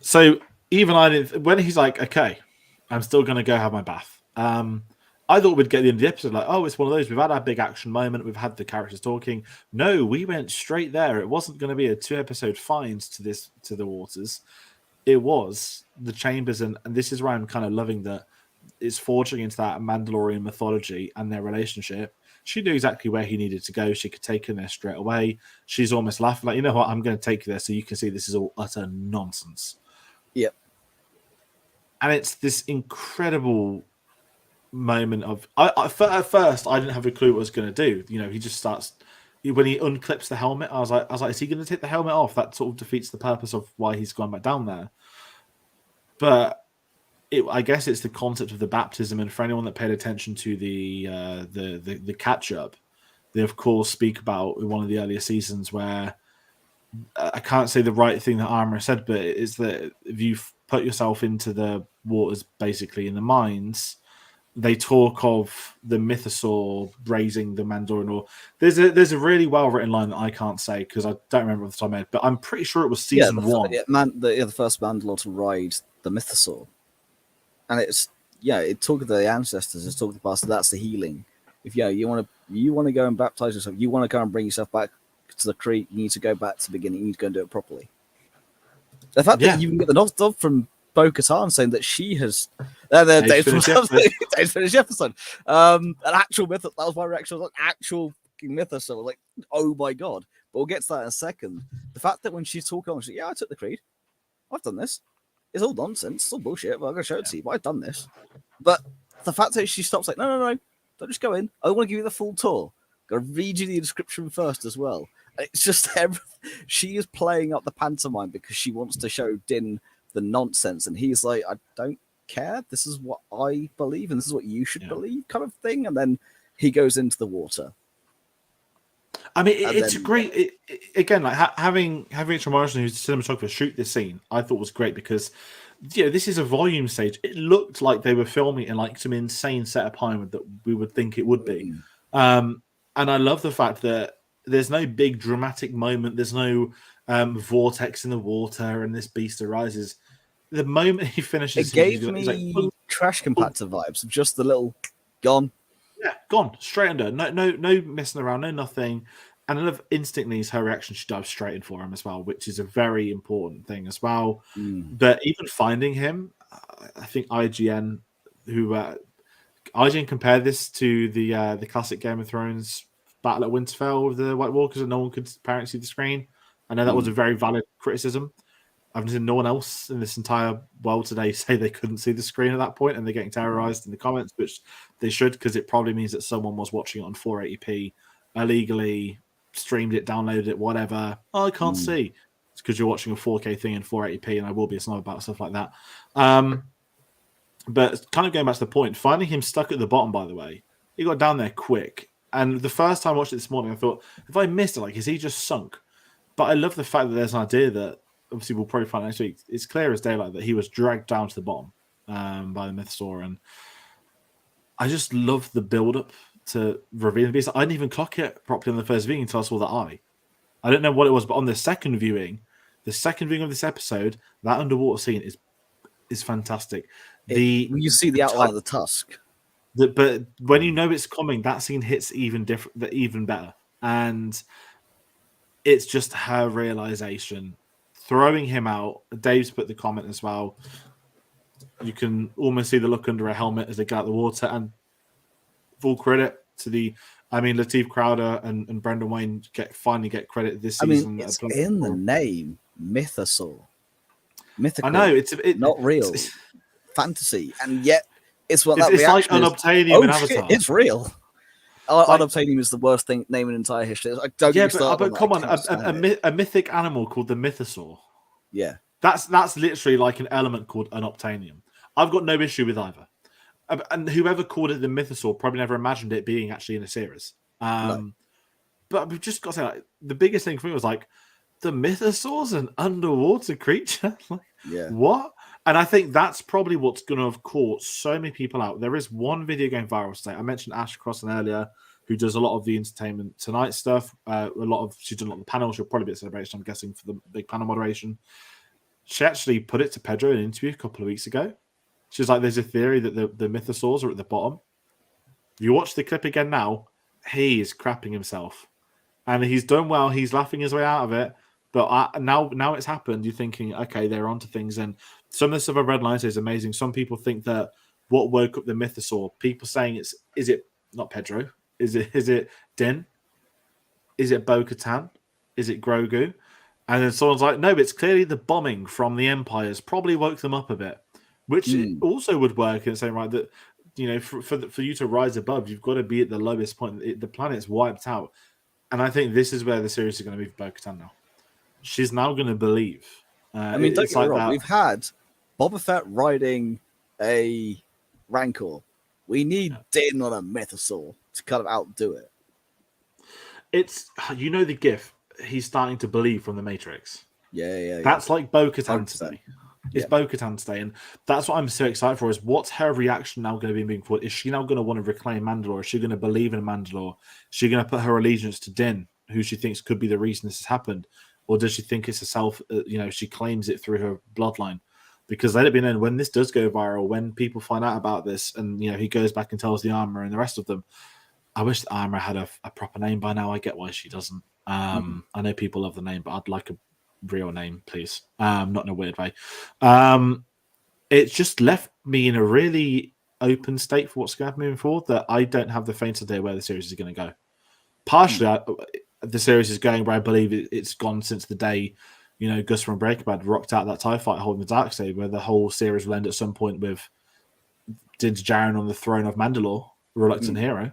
So even I didn't. When he's like, okay, I'm still going to go have my bath. I thought we'd get the end of the episode like, oh, it's one of those. We've had our big action moment. We've had the characters talking. No, we went straight there. It wasn't going to be a 2-episode find to the waters. It was the chambers, and this is where I'm kind of loving that it's forging into that Mandalorian mythology and their relationship. She knew exactly where he needed to go. She could take him there straight away. She's almost laughing like, you know what, I'm going to take you there so you can see this is all utter nonsense.
Yep.
And it's this incredible moment of... at first, I didn't have a clue what I was going to do. He just starts... When he unclips the helmet, I was like, is he going to take the helmet off? That sort of defeats the purpose of why he's gone back down there. But I guess it's the concept of the baptism. And for anyone that paid attention to the catch-up, they, of course, speak about one of the earlier seasons where... I can't say the right thing that Armour said, but it's that if you put yourself into the waters, basically in the mines, they talk of the mythosaur raising the Mandalorian. Or there's a really well written line that I can't say because I don't remember off the top of my head, but I'm pretty sure it was season 1.
The first Mandalore to ride the mythosaur, and it talked to the ancestors, it's talked to the past. That's the healing. If you want to go and baptize yourself, you want to go and bring yourself back to the creek, you need to go back to the beginning. You need to go and do it properly. The fact that you can get the nod from Bo-Katan saying that she has Dave's finished the episode. An actual myth. That was my reaction. Was like actual mythosaur. Like, oh my god. But we'll get to that in a second. The fact that when she's talking, she's like, I took the creed. I've done this. It's all nonsense. It's all bullshit. But I'm gonna show it to you. But I've done this. But the fact that she stops, like, no, don't just go in. I want to give you the full tour. Got to read you the description first as well. It's just she is playing up the pantomime because she wants to show Din the nonsense, and he's like, I don't care. This is what I believe, and this is what you should believe, kind of thing. And then he goes into the water.
I mean, it's great. Again, like having Richard Morrison, who's the cinematographer, shoot this scene, I thought was great because, this is a volume stage. It looked like they were filming in like some insane set of time that we would think it would be. And I love the fact that there's no big dramatic moment. There's no vortex in the water and this beast arises. The moment he finishes,
it gave me trash compactor vibes. Just the little gone.
Yeah, gone straight under. No messing around. No nothing. And I love instantly her reaction. She dives straight in for him as well, which is a very important thing as well. But even finding him, I think IGN compared this to the classic Game of Thrones battle at Winterfell with the White Walkers, and no one could apparently see the screen. I know that was a very valid criticism. I've seen no one else in this entire world today say they couldn't see the screen at that point, and they're getting terrorized in the comments, which they should, because it probably means that someone was watching it on 480p illegally, streamed it, downloaded it, whatever. Oh, I can't see. It's because you're watching a 4K thing in 480p, and I will be a snob about stuff like that. But kind of going back to the point, finding him stuck at the bottom, by the way, he got down there quick. And the first time I watched it this morning, I thought, if I missed it, like, is he just sunk? But I love the fact that there's an idea that, obviously, we'll probably find out next week. It's clear as daylight that he was dragged down to the bottom by the mythosaur. And I just love the build-up to reveal the beast. I didn't even clock it properly on the first viewing until I saw the eye. I don't know what it was, but on the second viewing of this episode, that underwater scene is fantastic.
You see the outline of the tusk.
But when you know it's coming, that scene hits even better. And it's just her realization. Throwing him out. Dave's put the comment as well. You can almost see the look under her helmet as they get out the water. And full credit to Lateef Crowder and Brendan Wayne finally get credit this season.
It's in the name, Mythosaur. Mythical.
I know it's
not real. It's fantasy, and yet it's what that
it's
reaction
like Unobtainium in Avatar.
It's real. Unobtainium is the worst thing name in entire history.
But come on, a mythic animal called the mythosaur.
Yeah,
that's literally like an element called Unobtainium. I've got no issue with either. And whoever called it the mythosaur probably never imagined it being actually in a series.
No.
But we've just got to say, like, the biggest thing for me was like, the mythosaur's an underwater creature. What? And I think that's probably what's going to have caught so many people out. There is one video going viral today. I mentioned Ash Crossan earlier, who does a lot of the Entertainment Tonight stuff. She's done a lot of the panel. She'll probably be at Celebration, I'm guessing, for the big panel moderation. She actually put it to Pedro in an interview a couple of weeks ago. She was like, there's a theory that the mythosaurs are at the bottom. You watch the clip again now, he is crapping himself. And he's done well. He's laughing his way out of it. But now it's happened. You're thinking, okay, they're onto things. And some of the stuff I've read online is amazing. Some people think that what woke up the mythosaur, people saying is it not Pedro? Is it Din? Is it Bo-Katan? Is it Grogu? And then someone's like, no, it's clearly the bombing from the Empires probably woke them up a bit, which also would work in the same right that, for you to rise above, you've got to be at the lowest point. The planet's wiped out. And I think this is where the series is going to move Bo-Katan now. She's now going to believe.
Don't get me wrong. We've had Boba Fett riding a Rancor. We need Din on a mythosaur to kind of outdo it.
It's the gif. He's starting to believe from the Matrix.
Yeah.
That's like Bo-Katan today. It's Bo-Katan today, and that's what I'm so excited for. Is what's her reaction now going to be moving forward? Is she now going to want to reclaim Mandalore? Is she going to believe in Mandalore? Is she going to put her allegiance to Din, who she thinks could be the reason this has happened? Or does she think it's herself? She claims it through her bloodline. Because let it be known, when this does go viral, when people find out about this, and he goes back and tells the Armor and the rest of them, I wish the Armor had a proper name by now. I get why she doesn't. I know people love the name, but I'd like a real name, please. Not in a weird way. It just left me in a really open state for what's going to happen moving forward. That I don't have the faintest idea where the series is going to go. Partially, the series is going where I believe it's gone since the day, Gus from Breaking Bad rocked out that TIE fight holding the Darksaber, where the whole series will end at some point with Din Djarin on the throne of Mandalore, reluctant hero.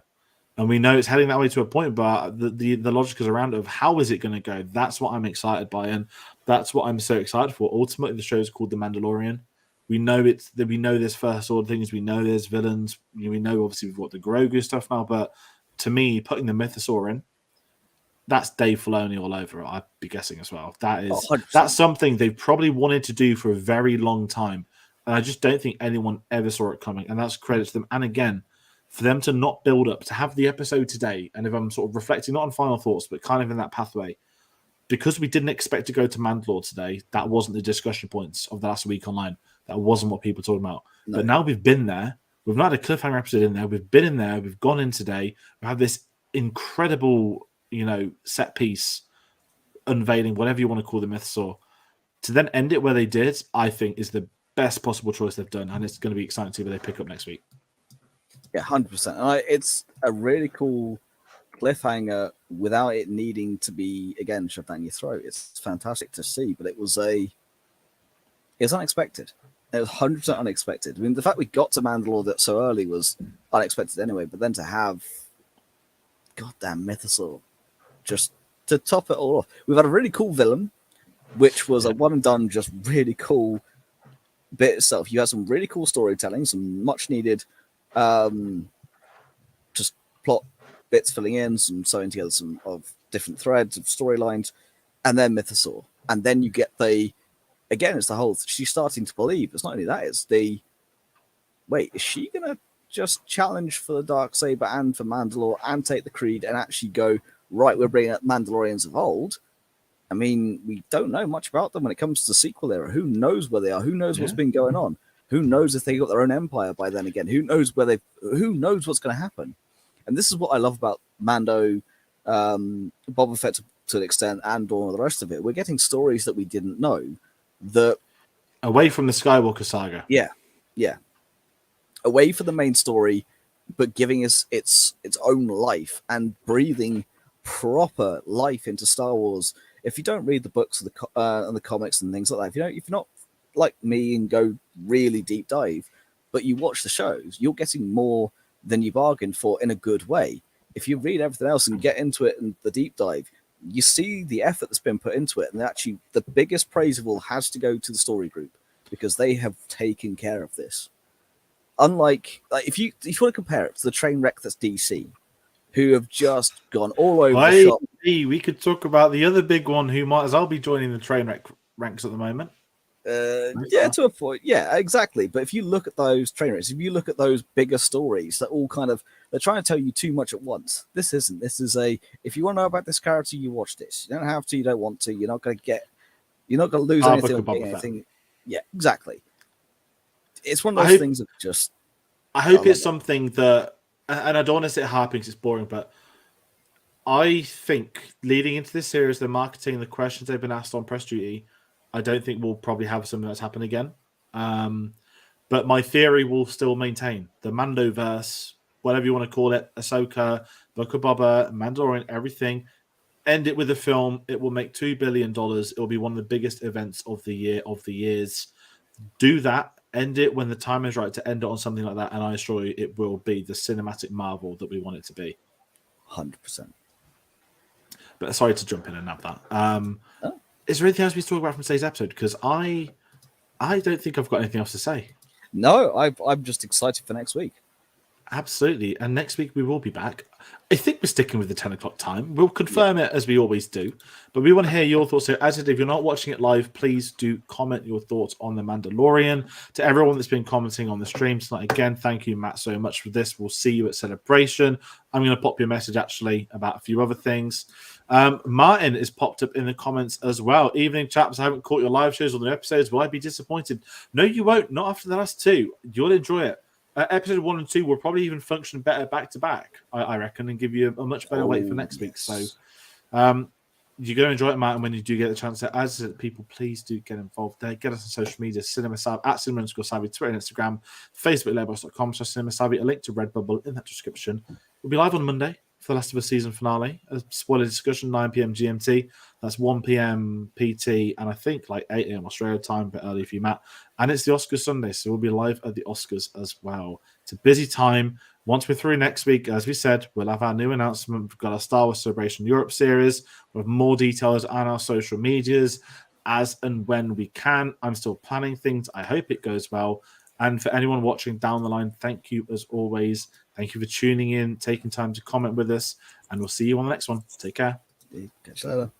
And we know it's heading that way to a point, but the logic is around of how is it going to go? That's what I'm excited by, and that's what I'm so excited for. Ultimately, the show is called The Mandalorian. We know we know there's first order things, we know there's villains, we know obviously we've got the Grogu stuff now, but to me, putting the Mythosaur in, that's Dave Filoni all over it, I'd be guessing as well. That's something they've probably wanted to do for a very long time. And I just don't think anyone ever saw it coming. And that's credit to them. And again, for them to not build up, to have the episode today, and if I'm sort of reflecting, not on final thoughts, but kind of in that pathway, because we didn't expect to go to Mandalore today, that wasn't the discussion points of the last week online. That wasn't what people were talking about. No. But now we've been there. We've not had a cliffhanger episode in there. We've been in there. We've gone in today. We have this incredible, set piece unveiling, whatever you want to call the Mythosaur. To then end it where they did, I think is the best possible choice they've done. And it's going to be exciting to see where they pick up next week.
Yeah, 100%. And it's a really cool cliffhanger without it needing to be, again, shoved down your throat. It's fantastic to see, but it's unexpected. It was 100% unexpected. I mean, the fact we got to Mandalore that so early was unexpected anyway, but then to have goddamn Mythosaur just to top it all off. We've had a really cool villain, which was a one and done, just really cool bit itself. You had some really cool storytelling, some much needed just plot bits filling in, some sewing together some of different threads of storylines, and then Mythosaur. And then you get it's the whole, she's starting to believe. It's not only that, it's wait, is she going to just challenge for the Darksaber and for Mandalore and take the Creed and actually go, right, we're bringing up Mandalorians of old? I mean, we don't know much about them when it comes to the sequel era. Who knows where they are? Who knows what's been going on? Who knows if they got their own empire by then again? Who knows who knows what's going to happen? And this is what I love about Mando, Boba Fett to an extent, and all the rest of it. We're getting stories that we didn't know.
Away from the Skywalker saga.
Yeah. Away from the main story, but giving us its own life and breathing proper life into Star Wars. If you don't read the books and the comics and things like that, if you're not like me and go really deep dive, but you watch the shows, you're getting more than you bargained for in a good way. If you read everything else and get into it and the deep dive, you see the effort that's been put into it. And actually, the biggest praise of all has to go to the story group because they have taken care of this. Unlike, if you want to compare it to the train wreck that's DC, who have just gone all over the shop.
We could talk about the other big one who might as well be joining the train wreck ranks at the moment.
To a point. Yeah, exactly. But if you look at those train wrecks, if you look at those bigger stories that all they're trying to tell you too much at once. This is if you want to know about this character, you watch this. You don't have to, you don't want to. You're not going to lose anything or get anything. Yeah, exactly. It's one of those things that just...
I hope it's something that, and I don't want to say harping because it's boring, but I think leading into this series, the marketing, the questions they've been asked on Press Duty, I don't think we'll probably have something that's happened again. But my theory will still maintain the Mandoverse, whatever you want to call it, Ahsoka, Book of Boba, Mandalorian, everything. End it with a film. It will make $2 billion. It will be one of the biggest events of the years. Do that. End it when the time is right to end it on something like that. And I assure you it will be the cinematic marvel that we want it to be.
100%.
But sorry to jump in and nab that. Is there anything else we talk about from today's episode? Because I don't think I've got anything else to say.
No, I'm just excited for next week.
Absolutely. And next week we will be back. I think we're sticking with the 10 o'clock time. We'll confirm it as we always do. But we want to hear your thoughts. So as I said, if you're not watching it live, please do comment your thoughts on The Mandalorian. To everyone that's been commenting on the stream tonight, again, thank you, Matt, so much for this. We'll see you at Celebration. I'm going to pop you a message, actually, about a few other things. Martin is popped up in the comments as well. Evening, chaps. I haven't caught your live shows or the episodes. Will I be disappointed? No, you won't. Not after the last two. You'll enjoy it. Episode 1 and 2 will probably even function better back to back, I reckon, and give you a much better weight for next week. So you're going to enjoy it, Martin, when you do get the chance. As people, please do get involved there. Get us on social media, Cinema Savvy, at Cinema_Savvy, Twitter and Instagram, Facebook, letterboxd.com/Cinema Savvy, a link to Redbubble in that description. We'll be live on Monday for the Last of Us season finale. A spoiler discussion, 9 p.m. GMT. That's 1 p.m. PT, and I think like 8 a.m. Australia time, a bit early for you, Matt. And it's the Oscars Sunday, so we'll be live at the Oscars as well. It's a busy time. Once we're through next week, as we said, we'll have our new announcement. We've got our Star Wars Celebration Europe series with more details on our social medias as and when we can. I'm still planning things. I hope it goes well. And for anyone watching down the line, thank you as always. Thank you for tuning in, taking time to comment with us, and we'll see you on the next one. Take care.
Catch you later.